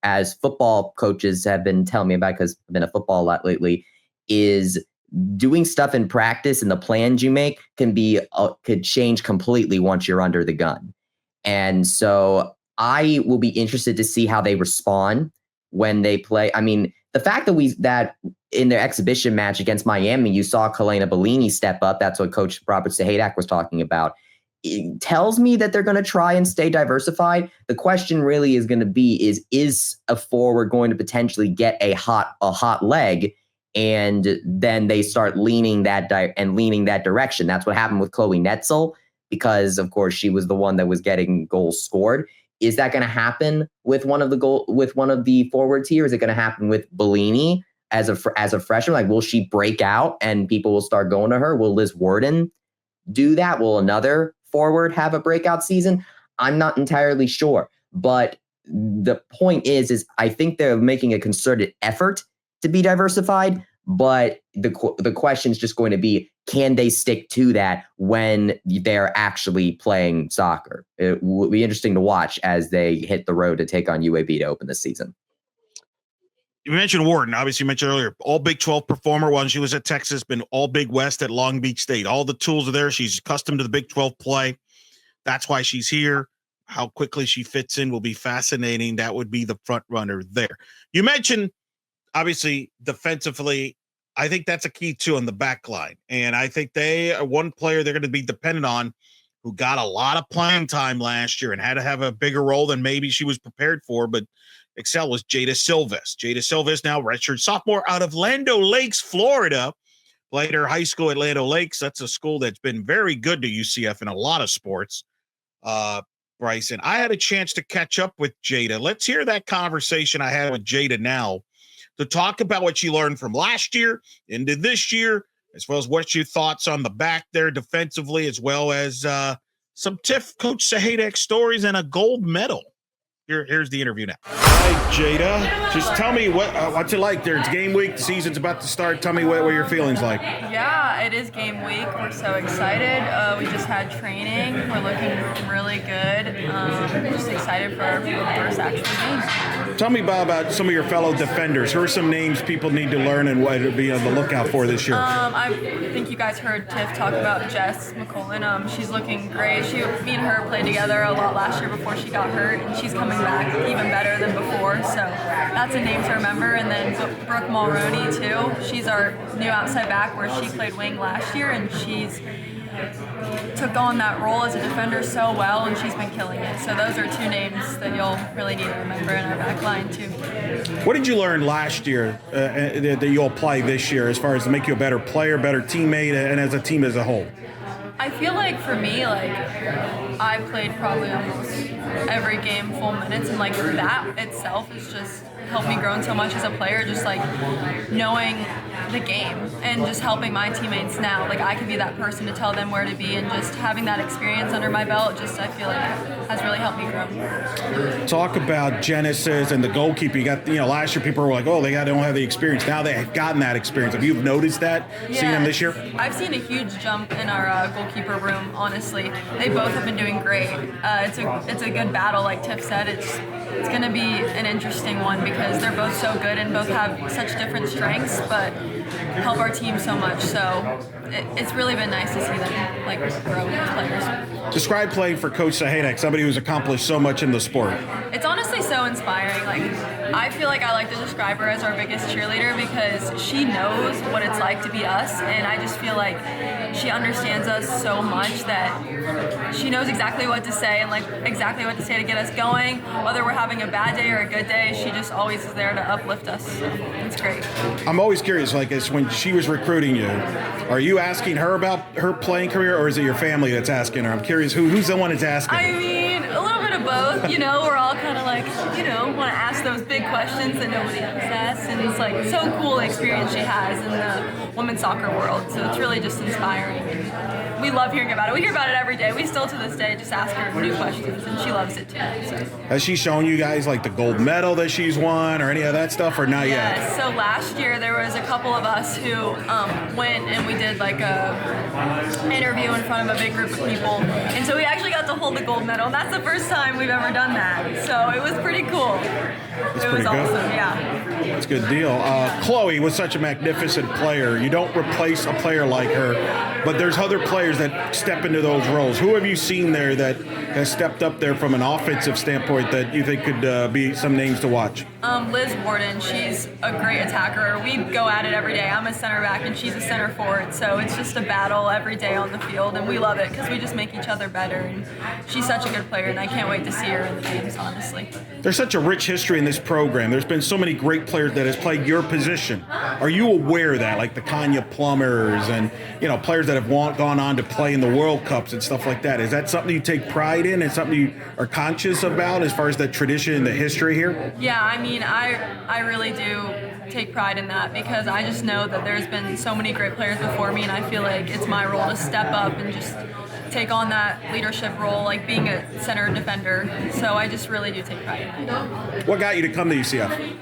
as football coaches have been telling me about, because I've been a football a lot lately, is doing stuff in practice and the plans you make could change completely once you're under the gun. And so I will be interested to see how they respond when they play. I mean, the fact that in their exhibition match against Miami, you saw Kalena Bellini step up. That's what Coach Robert Sahaydak was talking about. It tells me that they're going to try and stay diversified. The question really is going to be, is a forward going to potentially get a hot leg, and then they start leaning that direction? That's what happened with Chloe Netzel, because of course she was the one that was getting goals scored. Is that going to happen with one of the forwards here? Is it going to happen with Bellini as a freshman? Like, will she break out and people will start going to her? Will Liz Worden do that? Will another forward have a breakout season? I'm not entirely sure. But the point is I think they're making a concerted effort to be diversified. But the question is just going to be, can they stick to that when they're actually playing soccer? It will be interesting to watch as they hit the road to take on UAB to open the season. You mentioned Worden. Obviously, you mentioned earlier, all Big 12 performer when she was at Texas, been all Big West at Long Beach State. All the tools are there. She's accustomed to the Big 12 play. That's why she's here. How quickly she fits in will be fascinating. That would be the front runner there. You mentioned, obviously, defensively, I think that's a key too on the back line. And I think they are one player they're going to be dependent on, who got a lot of playing time last year and had to have a bigger role than maybe she was prepared for, but excel, was Jada Silvest. Jada Silvest, now redshirt sophomore out of Lando Lakes, Florida. Played her high school at Lando Lakes. That's a school that's been very good to UCF in a lot of sports. Bryson, I had a chance to catch up with Jada. Let's hear that conversation I had with Jada now, to talk about what you learned from last year into this year, as well as what your thoughts on the back there defensively, as well as some Coach Sahaydak stories and a gold medal. Here's the interview now. Hi, Jada. Just tell me what's it like there. It's game week. The season's about to start. Tell me what your feelings like. Yeah, it is game week. We're so excited. We just had training. We're looking really good. Just excited for our first actual game. Tell me about some of your fellow defenders. Who are some names people need to learn and what to be on the lookout for this year? I think you guys heard Tiff talk about Jess McCullen. She's looking great. Me and her played together a lot last year before she got hurt, and she's coming back even better than before. So that's a name to remember. And then Brooke Mulroney too. She's our new outside back, where she played wing last year, and she's took on that role as a defender so well, and she's been killing it. So those are two names that you'll really need to remember in our back line too. What did you learn last year that you'll apply this year as far as to make you a better player, better teammate, and as a team as a whole? I feel like for me, like I played probably almost every game full minutes, and like that itself is just helped me grow so much as a player. Just like knowing the game and just helping my teammates now. Like I can be that person to tell them where to be, and just having that experience under my belt, just I feel like has really helped me grow. Talk about Genesis and the goalkeeper. You got, last year people were like, oh, they don't have the experience. Now they have gotten that experience. Have you noticed that? Yeah, Seeing them this year? I've seen a huge jump in our goalkeeper room. Honestly, they both have been doing great. It's a good battle, like Tiff said. It's going to be an interesting one because they're both so good and both have such different strengths, but help our team so much. So it's really been nice to see them like grow as players. Describe playing for Coach Sahaydak, somebody who's accomplished so much in the sport. It's honestly so inspiring. Like I feel like I like to describe her as our biggest cheerleader because she knows what it's like to be us, and I just feel like she understands us so much that she knows exactly what to say and like exactly what to say to get us going. Whether we're having a bad day or a good day, she just always is there to uplift us. So it's great. I'm always curious, like, as when she was recruiting you, are you asking her about her playing career, or is it your family that's asking her? I'm curious, who's the one that's asking? I mean, a little bit of both. We're all kind of like, want to ask those big questions that nobody else asks, and it's like so cool the experience she has in the women's soccer world. So it's really just inspiring. And we love hearing about it. We hear about it every day. We still to this day just ask her new questions, and she loves it too. So. Has she shown you guys like the gold medal that she's won or any of that stuff, or not yet? Yes. So last year there was a couple of us who went and we did like a interview in front of a big group of people, and so we actually got to hold the gold medal. And that's the first time we've ever done that. So it was pretty cool. That's it pretty was good. awesome. Yeah. That's a good deal. Chloe was such a magnificent player. You don't replace a player like her, but there's other players that step into those roles. Who have you seen there that has stepped up there from an offensive standpoint that you think could be some names to watch? Liz Warden, she's a great attacker. We go at it every day. I'm a center back and she's a center forward, so it's just a battle every day on the field, and we love it because we just make each other better, and she's such a good player, and I can't wait to see her in the games, honestly. There's such a rich history in this program. There's been so many great players that has played your position. Are you aware of that, like the Kanya Plumbers and players that have gone on to play in the World Cups and stuff like that? Is that something you take pride in and something you are conscious about as far as the tradition and the history here? Yeah, I mean, I really do take pride in that because I just know that there's been so many great players before me, and I feel like it's my role to step up and just take on that leadership role, like being a center defender. So I just really do take pride in that. What got you to come to UCF?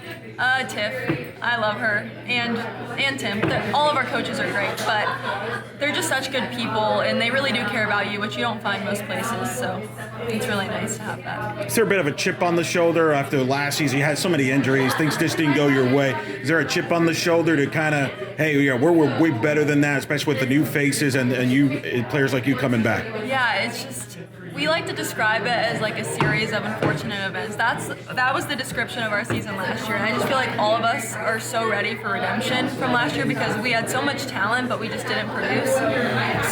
Tiff. I love her. And Tim. All of our coaches are great, but they're just such good people, and they really do care about you, which you don't find most places. So it's really nice to have that. Is there a bit of a chip on the shoulder after last season? You had so many injuries. Things just didn't go your way. Is there a chip on the shoulder to kind of, hey, we're way better than that, especially with the new faces and you players like you coming back? Yeah, it's just, we like to describe it as like a series of unfortunate events. That was the description of our season last year, and I just feel like all of us are so ready for redemption from last year because we had so much talent, but we just didn't produce.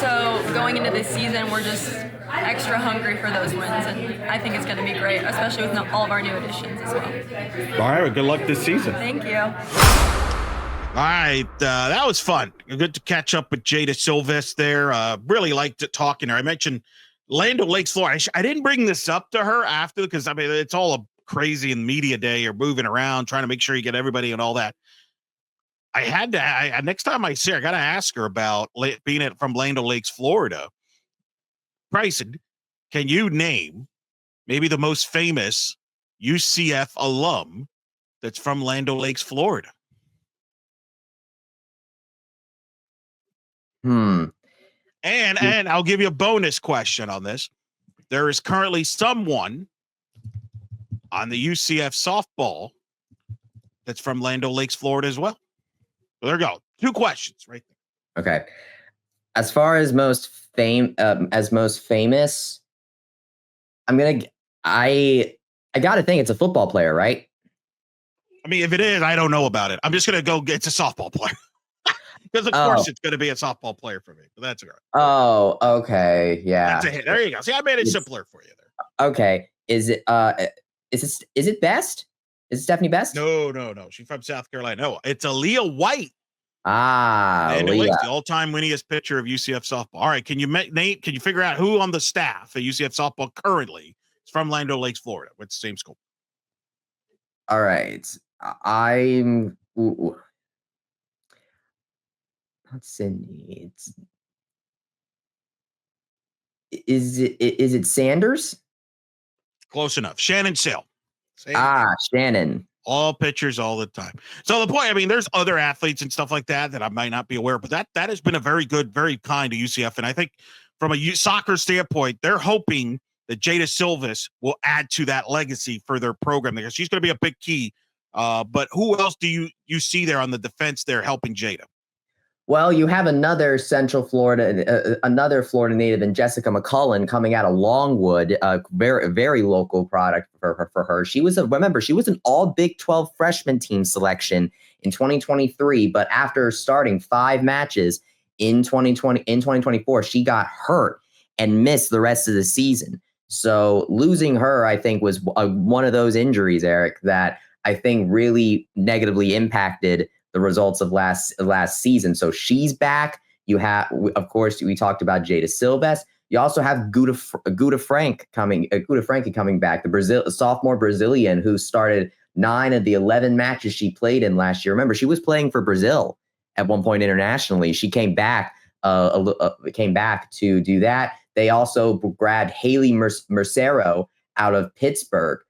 So going into this season, we're just extra hungry for those wins, and I think it's going to be great, especially with all of our new additions as well. All right, well, good luck this season. Thank you. All right, that was fun. Good to catch up with Jada Silvest there. Really liked talking to her. I mentioned Land O'Lakes, Florida. I didn't bring this up to her after because, I mean, it's all a crazy in media day. You're moving around, trying to make sure you get everybody and all that. I had to, next time I see her, I got to ask her about being from Land O'Lakes, Florida. Bryson, can you name maybe the most famous UCF alum that's from Land O'Lakes, Florida? And I'll give you a bonus question on this. There is currently someone on the UCF softball that's from Land O'Lakes, Florida as well. So there you go. 2 questions right there. Okay. As far as most famous, I gotta think it's a football player, right? I mean, if it is, I don't know about it. I'm just gonna go. It's a softball player. Because of course it's going to be a softball player for me, but that's all right. Oh, okay, yeah. That's a hit. There you go. See, I made it simpler for you there. Okay, is it Best? Is it Stephanie Best? No. She's from South Carolina. No, it's Aaliyah White Ah, And Leah. the all-time winningest pitcher of UCF softball. All right, Nate, can you figure out who on the staff at UCF softball currently is from Land Lakes, Florida? What's the same school? All right. I'm not Sydney. Is it Sanders? Close enough. Shannon Sale. Shannon. All pitchers all the time. So the point, I mean, there's other athletes and stuff like that I might not be aware of, but that has been a very good, very kind to UCF. And I think from a soccer standpoint, they're hoping that Jada Silvest will add to that legacy for their program because she's going to be a big key. But who else do you see there on the defense there helping Jada? Well, you have another Central Florida, another Florida native, and Jessica McCullen coming out of Longwood, a very local product for her. She was an all Big 12 freshman team selection in 2023, but after starting 5 matches in 2024, she got hurt and missed the rest of the season. So losing her, I think, was one of those injuries, Eric, that I think really negatively impacted the results of last season. So she's back. You have, of course, we talked about Jada Silvest. You also have Guda Frank coming back, the sophomore Brazilian who started 9 of the 11 matches she played in last year. Remember, she was playing for Brazil at one point internationally. She came back to do that. They also grabbed Haley Mercero out of Pittsburgh,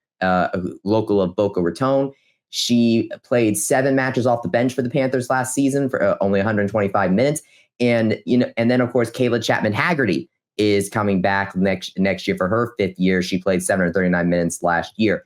local of Boca Raton. She played 7 matches off the bench for the Panthers last season for only 125 minutes. And then of course, Kayla Chapman-Haggerty is coming back next year for her 5th year. She played 739 minutes last year.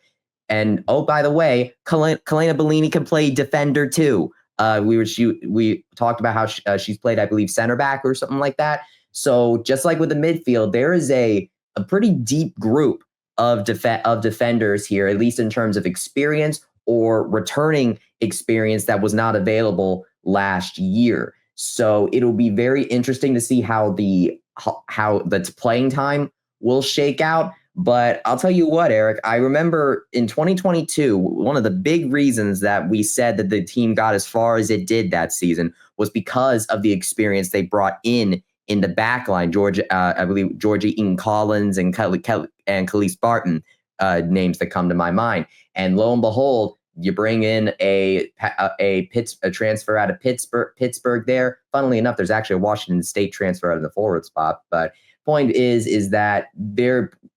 And oh, by the way, Kalena Bellini can play defender too. We talked about how she's played, I believe, center back or something like that. So just like with the midfield, there is a pretty deep group of defenders here, at least in terms of experience or returning experience that was not available last year. So it'll be very interesting to see how the playing time will shake out. But I'll tell you what, Eric, I remember in 2022, one of the big reasons that we said that the team got as far as it did that season was because of the experience they brought in the back line. I believe Georgia Eaton Collins and Khalees Barton, names that come to my mind. And lo and behold, you bring in a transfer out of Pittsburgh there. Funnily enough, there's actually a Washington State transfer out of the forward spot. But point is that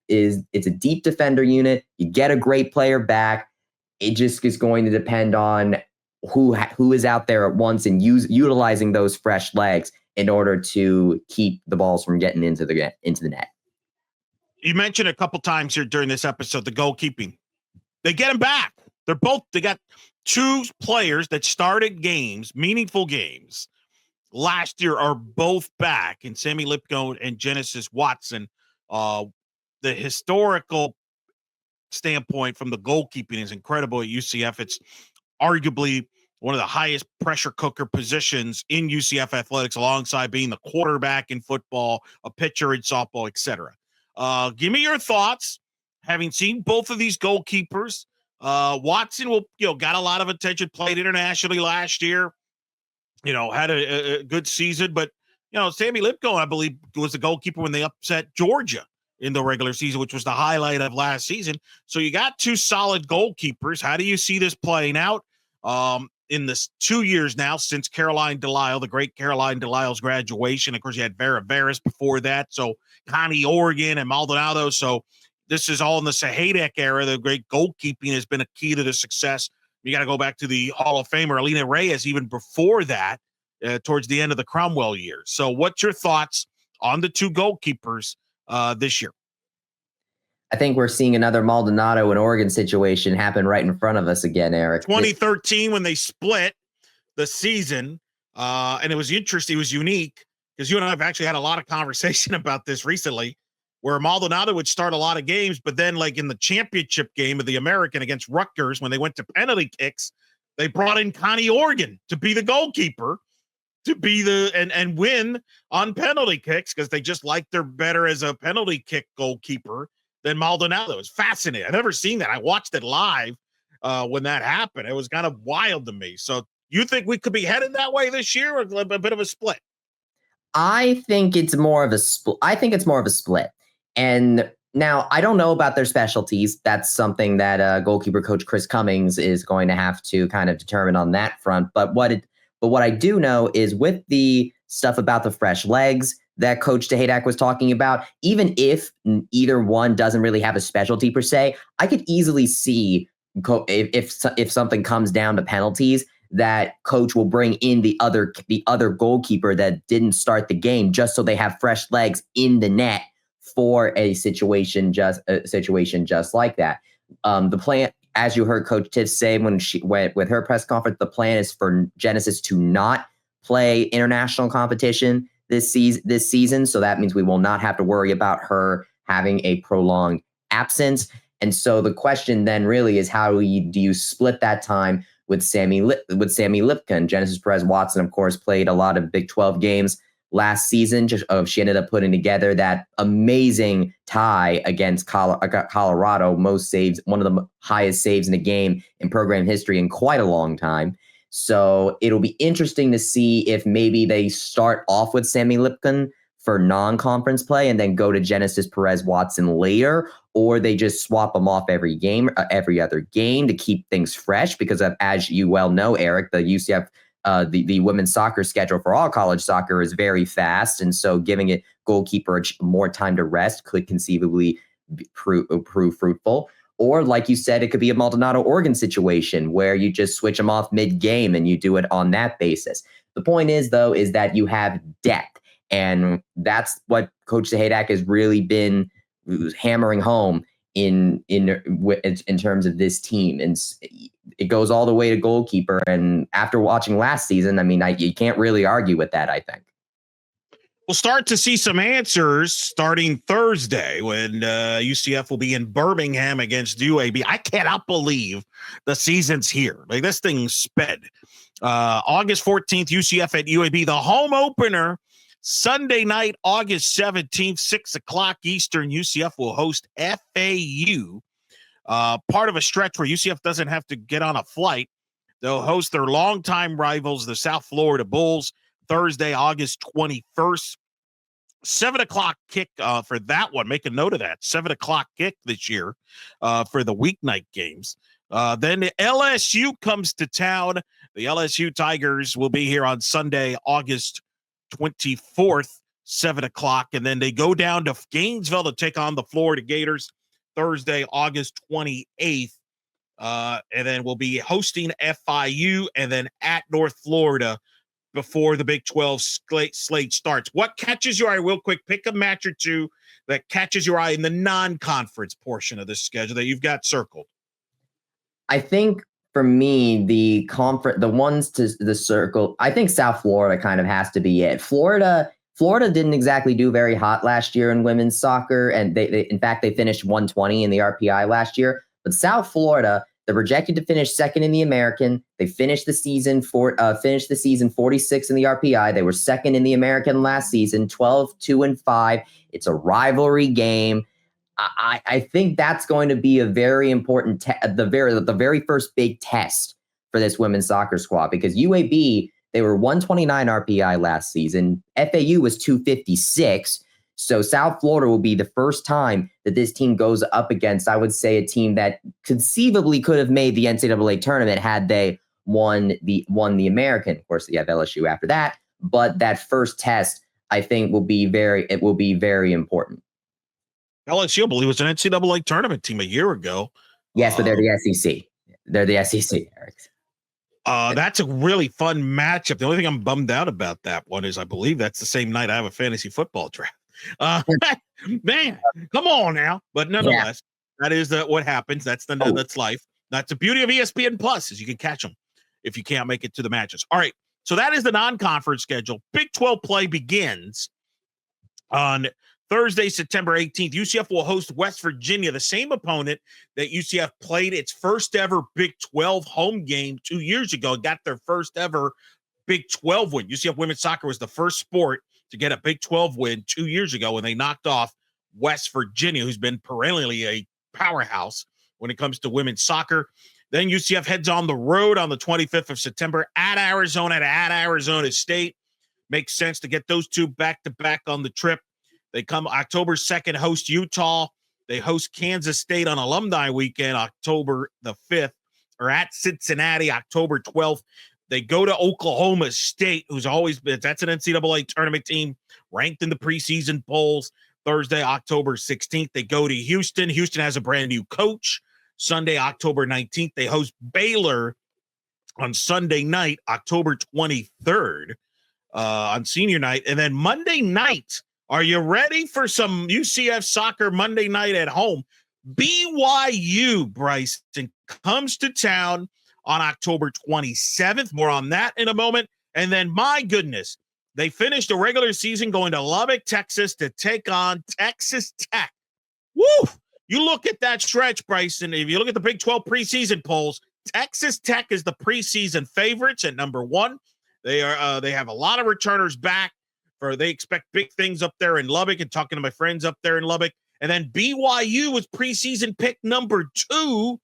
it's a deep defender unit. You get a great player back. It just is going to depend on who is out there at once and utilizing those fresh legs in order to keep the balls from getting into the net. You mentioned a couple times here during this episode the goalkeeping. They get them back. They got 2 players that started games, meaningful games, last year are both back, and Sammy Lipko and Genesis Watson. The historical standpoint from the goalkeeping is incredible at UCF. It's arguably one of the highest pressure cooker positions in UCF athletics, alongside being the quarterback in football, a pitcher in softball, etc. Give me your thoughts, having seen both of these goalkeepers. Watson got a lot of attention, played internationally last year, had a good season, but Sammy Lipko, I believe, was the goalkeeper when they upset Georgia in the regular season, which was the highlight of last season. So you got 2 solid goalkeepers. How do you see this playing out in this 2 years now since Caroline Delisle, the great Caroline Delisle's graduation? Of course, you had Vera Veras before that, so Connie Organ and Maldonado. So this is all in the Sahaydak era. The great goalkeeping has been a key to the success. You got to go back to the Hall of Famer Alina Reyes even before that, towards the end of the Cromwell years. So what's your thoughts on the 2 goalkeepers this year? I think we're seeing another Maldonado and Oregon situation happen right in front of us again, Eric. 2013 when they split the season, and it was interesting. It was unique because you and I have actually had a lot of conversation about this recently, where Maldonado would start a lot of games, but then like in the championship game of the American against Rutgers, when they went to penalty kicks, they brought in Connie Organ to be the goalkeeper, to be and win on penalty kicks, because they just liked her better as a penalty kick goalkeeper than Maldonado. It was fascinating. I've never seen that. I watched it live when that happened. It was kind of wild to me. So You think we could be headed that way this year, or a bit of a split? I think it's more of a split. And now I don't know about their specialties. That's something that goalkeeper coach Chris Cummings is going to have to kind of determine on that front. But what I do know is with the stuff about the fresh legs that Coach Sahaydak was talking about, even if either one doesn't really have a specialty per se, I could easily see if something comes down to penalties, that coach will bring in the other goalkeeper that didn't start the game, just so they have fresh legs in the net for a situation just like that. The plan, as you heard Coach Tiff say when she went with her press conference, the plan is for Genesis to not play international competition this season. So that means we will not have to worry about her having a prolonged absence. And so the question then really is, how do you split that time with Sammy Lipkin? Genesis Perez Watson, of course, played a lot of Big 12 games last season. She ended up putting together that amazing tie against Colorado, most saves, one of the highest saves in a game in program history in quite a long time. So it'll be interesting to see if maybe they start off with Sammy Lipkin for non-conference play and then go to Genesis Perez Watson later, or they just swap them off every other game to keep things fresh. Because as you well know, Eric, the UCF, the women's soccer schedule for all college soccer is very fast. And so giving it goalkeeper more time to rest could conceivably prove fruitful. Or like you said, it could be a Maldonado Oregon situation where you just switch them off mid-game and you do it on that basis. The point is, though, is that you have depth. And that's what Coach Sahaydak has really been hammering home in terms of this team. And it goes all the way to goalkeeper. And after watching last season, I mean, you can't really argue with that, I think. We'll start to see some answers starting Thursday when UCF will be in Birmingham against UAB. I cannot believe the season's here. Like, this thing sped. August 14th, UCF at UAB. The home opener, Sunday night, August 17th, 6 o'clock Eastern. UCF will host FAU. Part of a stretch where UCF doesn't have to get on a flight. They'll host their longtime rivals, the South Florida Bulls, Thursday, August 21st. 7 o'clock kick for that one. Make a note of that. 7 o'clock kick this year for the weeknight games. Then the LSU comes to town. The LSU Tigers will be here on Sunday, August 24th, 7 o'clock. And then they go down to Gainesville to take on the Florida Gators Thursday, August 28th. And then we'll be hosting FIU and then at North Florida before the Big 12 slate starts. What catches your eye real quick? Pick a match or two that catches your eye in the non-conference portion of this schedule that you've got circled. I think for me, the ones to the circle, I think South Florida kind of has to be it. Florida didn't exactly do very hot last year in women's soccer, and they in fact they finished 120 in the RPI last year. But South Florida, they're projected to finish second in the American. They finished the season 46 in the RPI. They were second in the American last season, 12-2-5. It's a rivalry game. I think that's going to be a very important the very first big test for this women's soccer squad, because UAB, they were 129 RPI last season. FAU was 256. So South Florida will be the first time that this team goes up against, I would say, a team that conceivably could have made the NCAA tournament had they won the American. Of course, you have LSU after that, but that first test, I think, will be very important. LSU, I believe, was an NCAA tournament team a year ago. Yes, but they're the SEC. They're the SEC, Eric. That's a really fun matchup. The only thing I'm bummed out about that one is I believe that's the same night I have a fantasy football draft. Man, come on now. But nonetheless, that is what happens. That's life. That's the beauty of ESPN Plus, is you can catch them if you can't make it to the matches. All right, so that is the non-conference schedule. Big 12 play begins on Thursday, September 18th. UCF will host West Virginia, the same opponent that UCF played its first ever Big 12 home game 2 years ago. Got their first ever Big 12 win. UCF women's soccer was the first sport to get a Big 12 win 2 years ago when they knocked off West Virginia, who's been perennially a powerhouse when it comes to women's soccer. Then UCF heads on the road on the 25th of September at Arizona State. Makes sense to get those two back-to-back on the trip. They come October 2nd, host Utah. They host Kansas State on Alumni Weekend, October the 5th, or at Cincinnati, October 12th. They go to Oklahoma State, who's always been, that's an NCAA tournament team, ranked in the preseason polls, Thursday, October 16th. They go to Houston. Houston has a brand new coach. Sunday, October 19th. They host Baylor on Sunday night, October 23rd, on senior night. And then Monday night, are you ready for some UCF soccer Monday night at home? BYU, Bryson, comes to town on October 27th. More on that in a moment. And then, my goodness, they finished the regular season going to Lubbock, Texas to take on Texas Tech. Woo! You look at that stretch, Bryson. If you look at the Big 12 preseason polls, Texas Tech is the preseason favorites at number one. They have a lot of returners back. They expect big things up there in Lubbock, and talking to my friends up there in Lubbock. And then BYU was preseason pick number 2,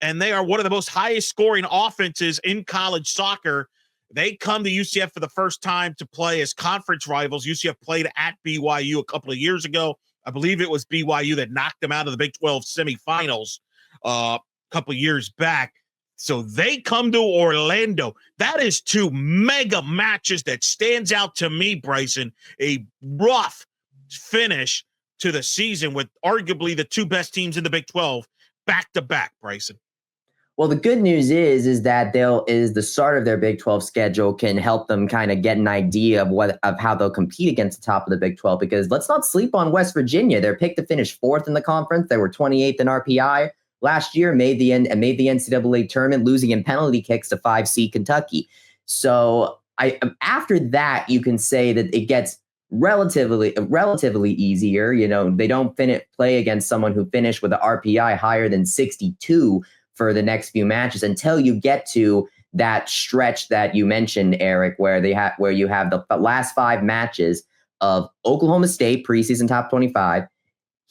and they are one of the most highest scoring offenses in college soccer. They come to UCF for the first time to play as conference rivals. UCF played at BYU a couple of years ago. I believe it was BYU that knocked them out of the Big 12 semifinals a couple of years back. So they come to Orlando. That is 2 mega matches that stands out to me, Bryson. A rough finish to the season with arguably the 2 best teams in the Big 12 back-to-back, Bryson. Well, the good news is that the start of their Big 12 schedule can help them kind of get an idea of how they'll compete against the top of the Big 12, because let's not sleep on West Virginia. They're picked to finish 4th in the conference. They were 28th in RPI last year, made the NCAA tournament, losing in penalty kicks to 5 Kentucky. So after that, you can say that it gets relatively easier. You know, they don't play against someone who finished with an RPI higher than 62 for the next few matches until you get to that stretch that you mentioned, Eric, where you have the last 5 matches of Oklahoma State preseason top 25.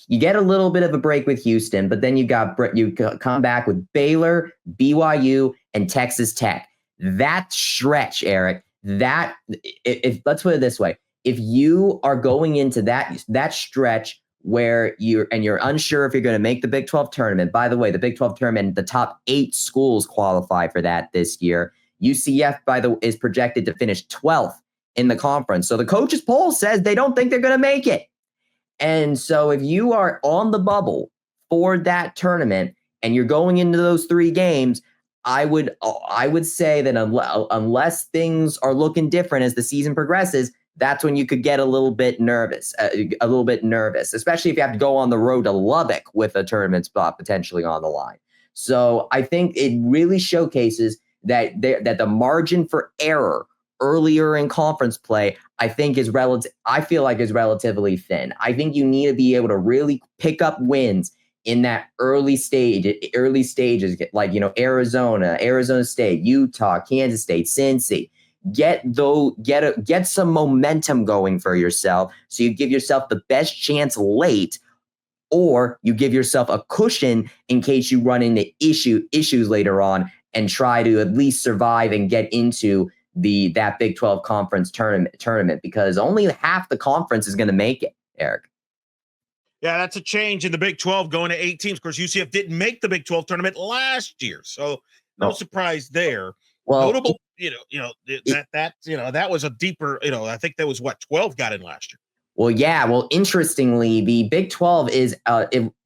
You get a little bit of a break with Houston, but then you come back with Baylor, BYU, and Texas Tech. That stretch, Eric, if let's put it this way, if you are going into that stretch where you're unsure if you're going to make the Big 12 tournament. By the way, the Big 12 tournament, the top 8 schools qualify for that this year. UCF, is projected to finish 12th in the conference. So the coaches' poll says they don't think they're going to make it. And so if you are on the bubble for that tournament and you're going into those 3 games, I would say that unless things are looking different as the season progresses, that's when you could get a little bit nervous, especially if you have to go on the road to Lubbock with a tournament spot potentially on the line. So I think it really showcases that the margin for error earlier in conference play, I feel like is relatively thin. I think you need to be able to really pick up wins in that early stages, like, Arizona State, Utah, Kansas State, Cincy. Get some momentum going for yourself, so you give yourself the best chance late, or you give yourself a cushion in case you run into issues later on, and try to at least survive and get into that Big 12 conference tournament, because only half the conference is going to make it, Eric. Yeah, that's a change in the Big 12 going to 8 teams. Of course, UCF didn't make the Big 12 tournament last year, so no surprise there. Well, notable, that was a deeper, I think that was 12 got in last year. Well, yeah. Well, interestingly, the Big 12 is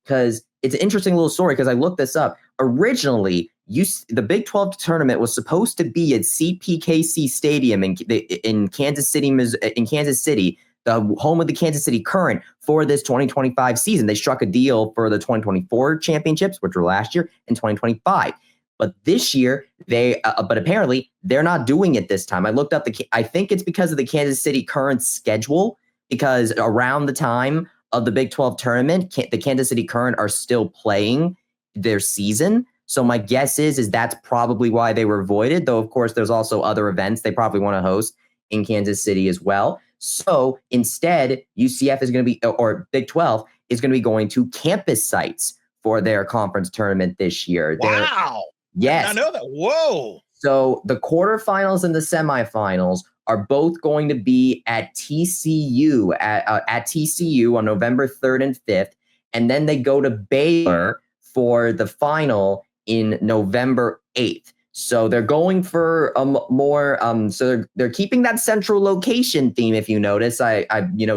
because it's an interesting little story, because I looked this up. Originally, the Big 12 tournament was supposed to be at CPKC Stadium in Kansas City, the home of the Kansas City Current, for this 2025 season. They struck a deal for the 2024 championships, which were last year, and 2025. But this year, but apparently they're not doing it this time. I looked up I think it's because of the Kansas City Current schedule, because around the time of the Big 12 tournament, the Kansas City Current are still playing their season. So my guess is that's probably why they were voided, though, of course, there's also other events they probably want to host in Kansas City as well. So instead, UCF is going to be, or Big 12 is going to be going to campus sites for their conference tournament this year. Wow. Yes. I know that. Whoa. So the quarterfinals and the semifinals are both going to be at TCU at TCU on November 3rd and 5th, and then they go to Baylor for the final in November 8th. So they're going for more. So they're keeping that central location theme. If you notice,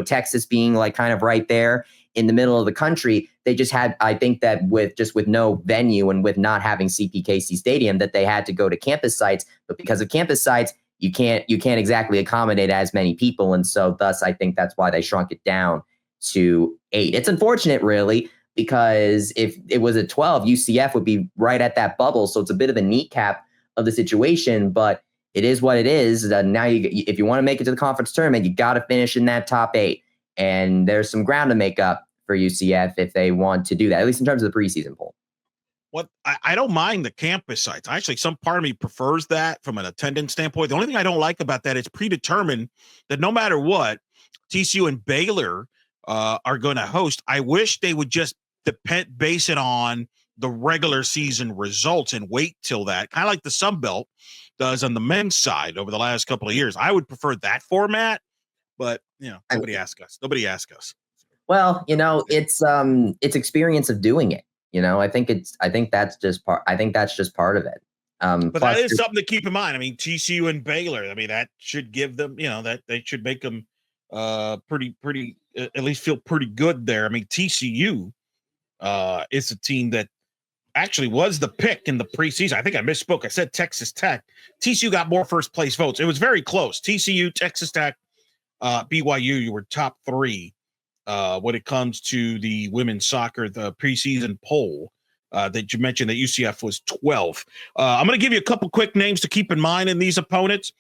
Texas being like kind of right there in the middle of the country. They just had, I think that with no venue and with not having CPKC Stadium, that they had to go to campus sites. But because of campus sites, you can't exactly accommodate as many people, and so thus I think that's why they shrunk it down to 8. It's unfortunate, really, because if it was at 12, UCF would be right at that bubble. So it's a bit of a kneecap of the situation, but it is what it is. Now, if you want to make it to the conference tournament, you got to finish in that top 8. And there's some ground to make up for UCF if they want to do that, at least in terms of the preseason poll. What I don't mind the campus sites. Actually, some part of me prefers that from an attendance standpoint. The only thing I don't like about that is predetermined that no matter what, TCU and Baylor are going to host. I wish they would just base it on the regular season results and wait till that, kind of like the Sun Belt does on the men's side over the last couple of years. I would prefer that format, but nobody asked us. Well, it's experience of doing it. I think that's just part of it. But that is something to keep in mind. I mean, TCU and Baylor, that should give them, that they should make them pretty at least feel pretty good there. I mean, TCU is a team that actually was the pick in the preseason. I think I misspoke. I said Texas Tech. TCU got more first place votes. It was very close. TCU, Texas Tech, BYU, you were top 3 when it comes to the women's soccer, the preseason poll that you mentioned that UCF was 12th. I'm going to give you a couple quick names to keep in mind in these opponents.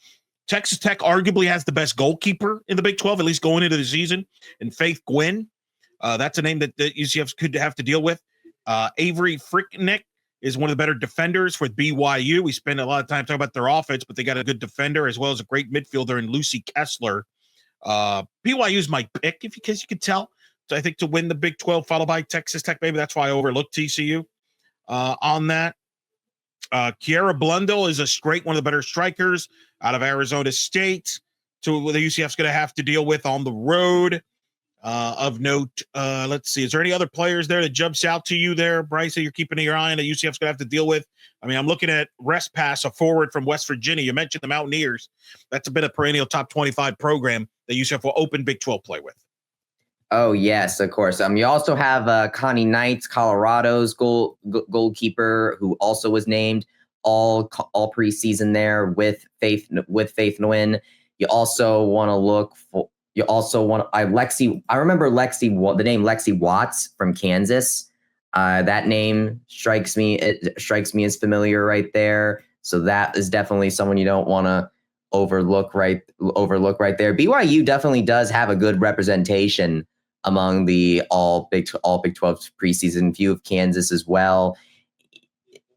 Texas Tech arguably has the best goalkeeper in the Big 12, at least going into the season, and Faith Gwynn. That's a name that UCF could have to deal with. Avery Fricknick is one of the better defenders with BYU. We spend a lot of time talking about their offense, but they got a good defender as well as a great midfielder in Lucy Kessler. BYU is my pick, in case you could tell. So I think to win the Big 12, followed by Texas Tech. Maybe that's why I overlooked TCU on that. Kiara Blundell is one of the better strikers out of Arizona State. So the UCF's going to have to deal with on the road. Of note, let's see. Is there any other players there that jumps out to you there, Bryce, that you're keeping your eye on that UCF's going to have to deal with? I mean, I'm looking at Rest Pass, a forward from West Virginia. You mentioned the Mountaineers. That's been a perennial top 25 program that UCF will open Big 12 play with. Oh, yes, of course. You also have Connie Knights, Colorado's goalkeeper, who also was named all preseason there with Faith Nguyen. You also want to look for. You also want Lexi. I remember the name Lexi Watts from Kansas. That name strikes me. It strikes me as familiar right there. So that is definitely someone you don't want to overlook right there. BYU definitely does have a good representation among the all Big 12 preseason. Few of Kansas as well.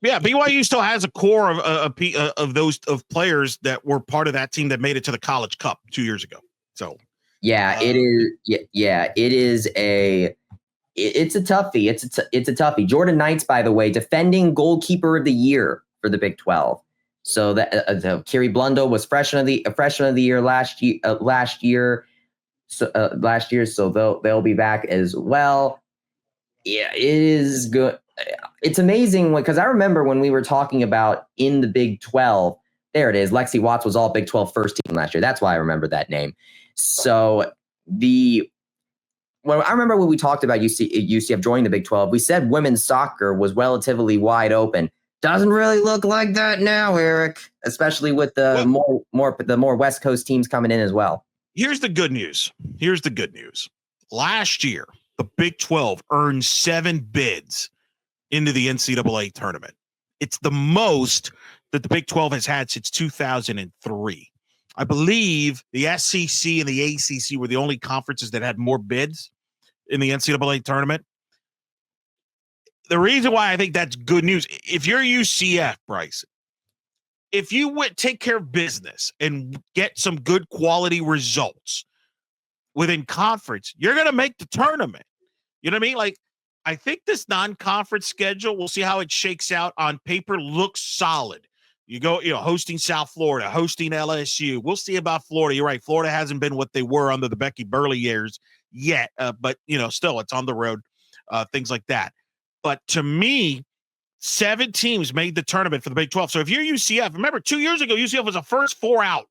Yeah, BYU still has a core of those players that were part of that team that made it to the College Cup 2 years ago. So. Yeah, it is. Yeah, it is it's a toughie. It's a toughie. Jordan Knights, by the way, defending goalkeeper of the year for the Big 12. So that Kiri Blundell was freshman of the year last year. So they'll be back as well. Yeah, it is good. It's amazing because I remember when we were talking about in the Big 12. There it is. Lexi Watts was all Big 12 first team last year. That's why I remember that name. So I remember when we talked about UCF joining the Big 12, we said women's soccer was relatively wide open. Doesn't really look like that now, Eric, especially with the more West Coast teams coming in as well. Here's the good news. Last year, the Big 12 earned 7 bids into the NCAA tournament. It's the most that the Big 12 has had since 2003. I believe the SEC and the ACC were the only conferences that had more bids in the NCAA tournament. The reason why I think that's good news, if you're UCF, Bryson, if you take care of business and get some good quality results within conference, you're going to make the tournament. You know what I mean? Like, I think this non-conference schedule, we'll see how it shakes out. On paper, looks solid. You go, hosting South Florida, hosting LSU. We'll see about Florida. You're right. Florida hasn't been what they were under the Becky Burley years yet, but still, it's on the road, things like that. But to me, 7 teams made the tournament for the Big 12. So if you're UCF, remember 2 years ago, UCF was a first four out.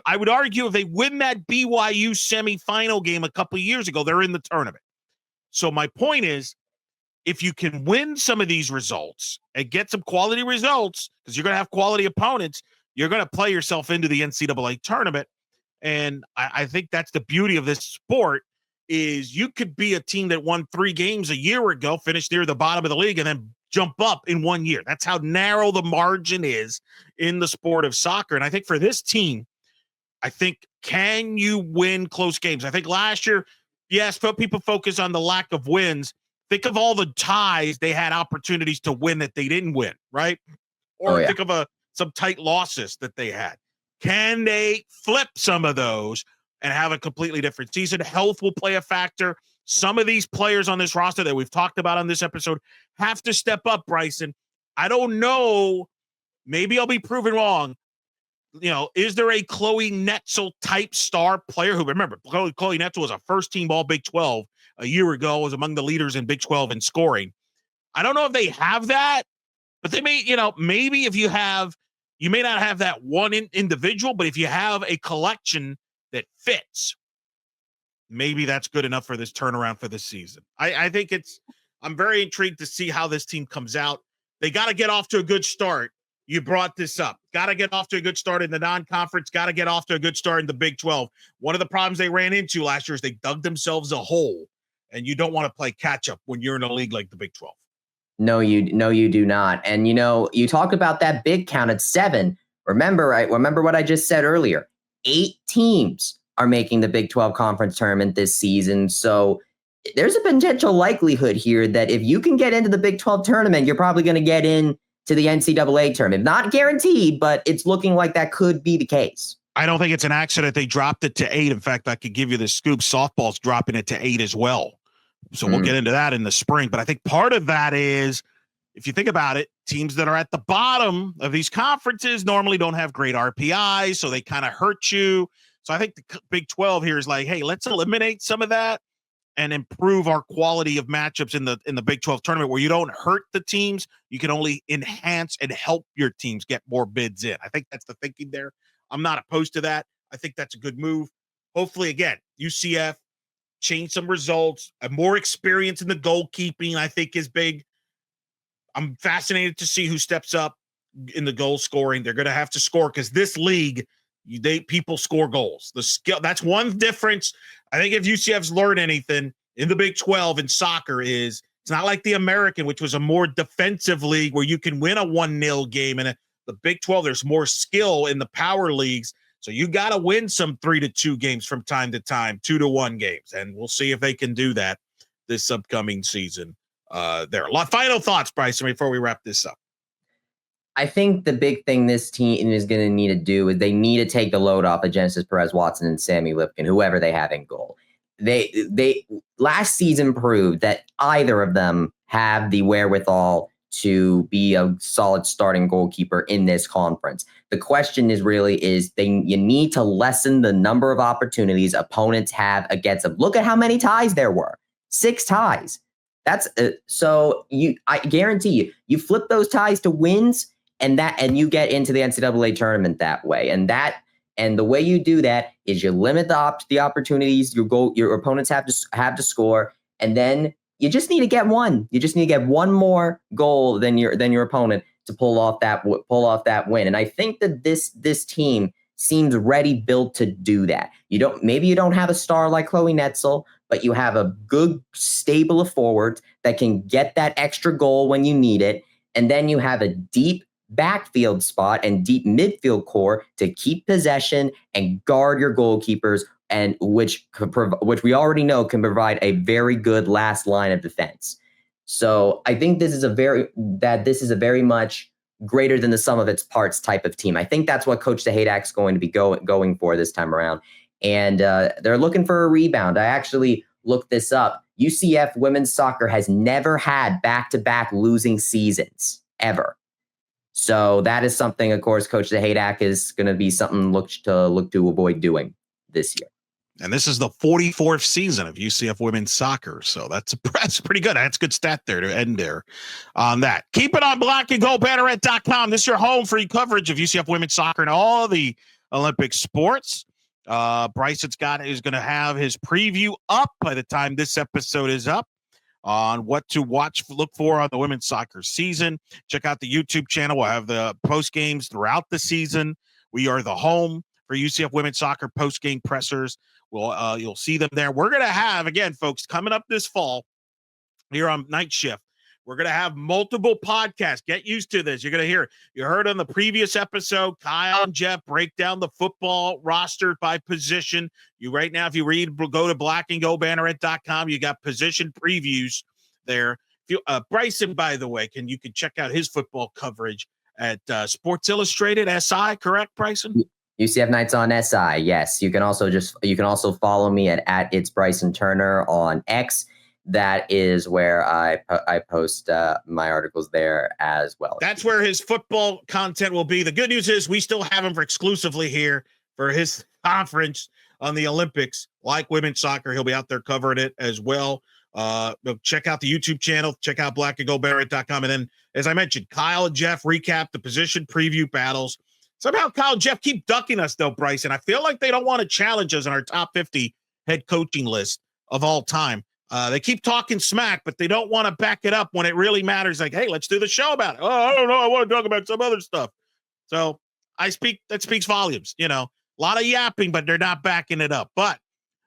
I would argue if they win that BYU semifinal game a couple of years ago, they're in the tournament. So my point is, if you can win some of these results and get some quality results, because you're going to have quality opponents, you're going to play yourself into the NCAA tournament. And I think that's the beauty of this sport, is you could be a team that won 3 games a year ago, finished near the bottom of the league, and then jump up in 1 year. That's how narrow the margin is in the sport of soccer. And I think for this team, can you win close games? I think last year, yes, people focus on the lack of wins. Think of all the ties they had opportunities to win that they didn't win, right? Or think of some tight losses that they had. Can they flip some of those and have a completely different season? Health will play a factor. Some of these players on this roster that we've talked about on this episode have to step up, Bryson. I don't know. Maybe I'll be proven wrong. Is there a Chloe Netzel type star player who, remember, Chloe Netzel was a first-team All Big 12 a year ago, was among the leaders in Big 12 in scoring. I don't know if they have that, but they may, maybe if you may not have that one individual, but if you have a collection that fits, maybe that's good enough for this turnaround for this season. I think I'm very intrigued to see how this team comes out. They got to get off to a good start. You brought this up. Got to get off to a good start in the non-conference. Got to get off to a good start in the Big 12. One of the problems they ran into last year is they dug themselves a hole, and you don't want to play catch-up when you're in a league like the Big 12. No, you do not. And, you talked about that big count at 7. Remember what I just said earlier. 8 teams are making the Big 12 conference tournament this season. So there's a potential likelihood here that if you can get into the Big 12 tournament, you're probably going to get in to the NCAA tournament. Not guaranteed, but it's looking like that could be the case. I don't think it's an accident they dropped it to 8. In fact, I could give you the scoop. Softball's dropping it to 8 as well. So we'll get into that in the spring. But I think part of that is, if you think about it, teams that are at the bottom of these conferences normally don't have great RPI, so they kind of hurt you. So I think the Big 12 here is like, hey, let's eliminate some of that and improve our quality of matchups in the Big 12 tournament, where you don't hurt the teams. You can only enhance and help your teams get more bids in. I think that's the thinking there. I'm not opposed to that. I think that's a good move. Hopefully, again, UCF change some results. A more experience in the goalkeeping, I think, is big. I'm fascinated to see who steps up in the goal scoring. They're going to have to score, because this league, people score goals. The skill, that's one difference. I think if UCF's learned anything in the Big 12 in soccer, is it's not like the American, which was a more defensive league where you can win a 1-0 game. And the Big 12, there's more skill in the power leagues. So you got to win some 3-2 games from time to time, 2-1 games. And we'll see if they can do that this upcoming season. Final thoughts, Bryson, before we wrap this up. I think the big thing this team is going to need to do is they need to take the load off of Genesis Perez-Watson and Sammy Lipkin, whoever they have in goal. They last season proved that either of them have the wherewithal to be a solid starting goalkeeper in this conference. The question is you need to lessen the number of opportunities opponents have against them. Look at how many ties there were. 6 ties. That's I guarantee you flip those ties to wins, and you get into the NCAA tournament that way. And the way you do that is you limit the opportunities your opponents have to score, and then you just need to get one. You just need to get one more goal than your opponent to pull off that win. And I think that this team seems ready, built to do that. Maybe you don't have a star like Chloe Netzel, but you have a good stable of forwards that can get that extra goal when you need it. And then you have a deep backfield spot and deep midfield core to keep possession and guard your goalkeepers, and which we already know can provide a very good last line of defense. So I think this is a very much greater than the sum of its parts type of team. I think that's what Coach Sahaydak is going to be going for this time around. And they're looking for a rebound. I actually looked this up. UCF women's soccer has never had back-to-back losing seasons, ever. So that is something, of course, Coach Sahaydak is going to be something look to avoid doing this year. And this is the 44th season of UCF women's soccer. So that's pretty good. That's a good stat there to end there on that. Keep it on blackandgoldbanneret.com. This is your home for coverage of UCF women's soccer and all the Olympic sports. Bryson Scott is going to have his preview up by the time this episode is up on what to look for on the women's soccer season. Check out the YouTube channel. We'll have the post games throughout the season. We are the home for UCF women's soccer post game pressers. You'll see them there. We're going to have, again, folks, coming up this fall here on Night Shift, we're going to have multiple podcasts. Get used to this. You're going to hear, you heard on the previous episode, Kyle and Jeff break down the football roster by position. Right now, if you go to blackandgoldbanneret.com, you got position previews there. Bryson, by the way, you can check out his football coverage at Sports Illustrated SI, correct, Bryson? UCF Knights on SI, yes. You can also follow me at It's Bryson Turner on X. That is where I post my articles there as well. That's where his football content will be. The good news is we still have him exclusively here for his conference on the Olympics, like women's soccer. He'll be out there covering it as well. Check out the YouTube channel. Check out blackandgoldbanneret.com. And then, as I mentioned, Kyle and Jeff recap the position preview battles. Somehow Kyle and Jeff keep ducking us, though, Bryson. I feel like they don't want to challenge us on our top 50 head coaching list of all time. They keep talking smack, but they don't want to back it up when it really matters. Like, hey, let's do the show about it. Oh, I don't know. I want to talk about some other stuff. So that speaks volumes. A lot of yapping, but they're not backing it up. But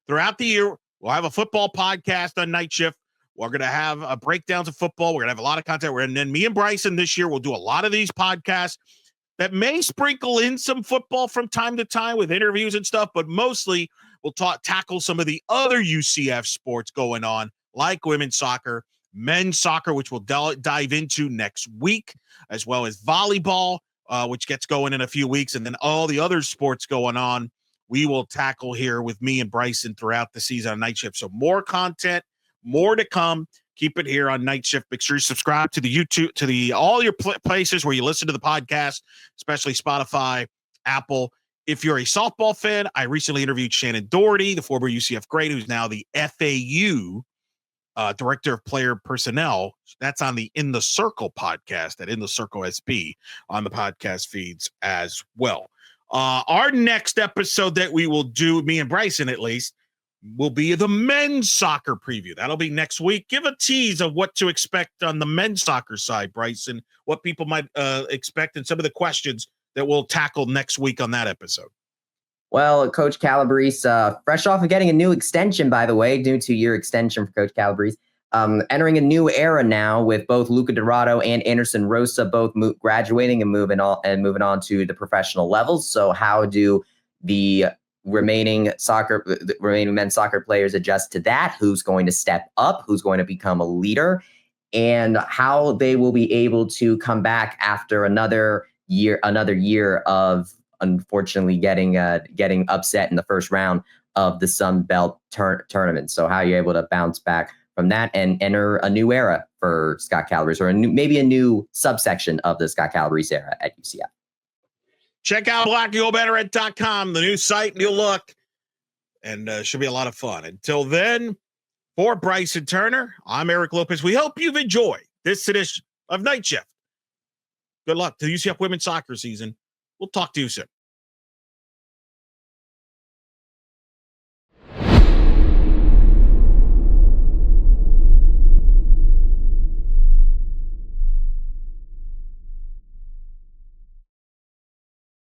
throughout the year, we'll have a football podcast on Night Shift. We're going to have breakdowns of football. We're going to have a lot of content. And then me and Bryson this year will do a lot of these podcasts that may sprinkle in some football from time to time with interviews and stuff, but mostly we'll tackle some of the other UCF sports going on, like women's soccer, men's soccer, which we'll dive into next week, as well as volleyball, which gets going in a few weeks, and then all the other sports going on, we will tackle here with me and Bryson throughout the season on Night Shift. So more content, more to come. Keep it here on Night Shift. Make sure you subscribe to the YouTube, all your places where you listen to the podcast, especially Spotify, Apple. If you're a softball fan, I recently interviewed Shannon Doherty, the former UCF great, who's now the FAU Director of Player Personnel. That's on the In the Circle podcast at In the Circle SB on the podcast feeds as well. Our next episode that we will do, me and Bryson at least, will be the men's soccer preview. That'll be next week. Give a tease of what to expect on the men's soccer side, Bryson, what people might expect and some of the questions that we'll tackle next week on that episode. Well, Coach Calabrese, fresh off of getting a new extension, by the way, due to your extension for Coach Calabrese, entering a new era now with both Luca Dorado and Anderson Rosa both graduating and moving on to the professional levels. So how do the remaining men's soccer players adjust to that? Who's going to step up? Who's going to become a leader? And how they will be able to come back after another year of unfortunately getting upset in the first round of the Sun Belt tournament. So how you're able to bounce back from that and enter a new era for Scott Calabrese, or maybe a new subsection of the Scott Calabrese era at UCF. Check out blackandgoldbanneret.com, the new site, new look, and should be a lot of fun. Until then, for Bryson Turner, I'm Eric Lopez. We hope you've enjoyed this edition of Night Shift. Good luck to the UCF women's soccer season. We'll talk to you soon.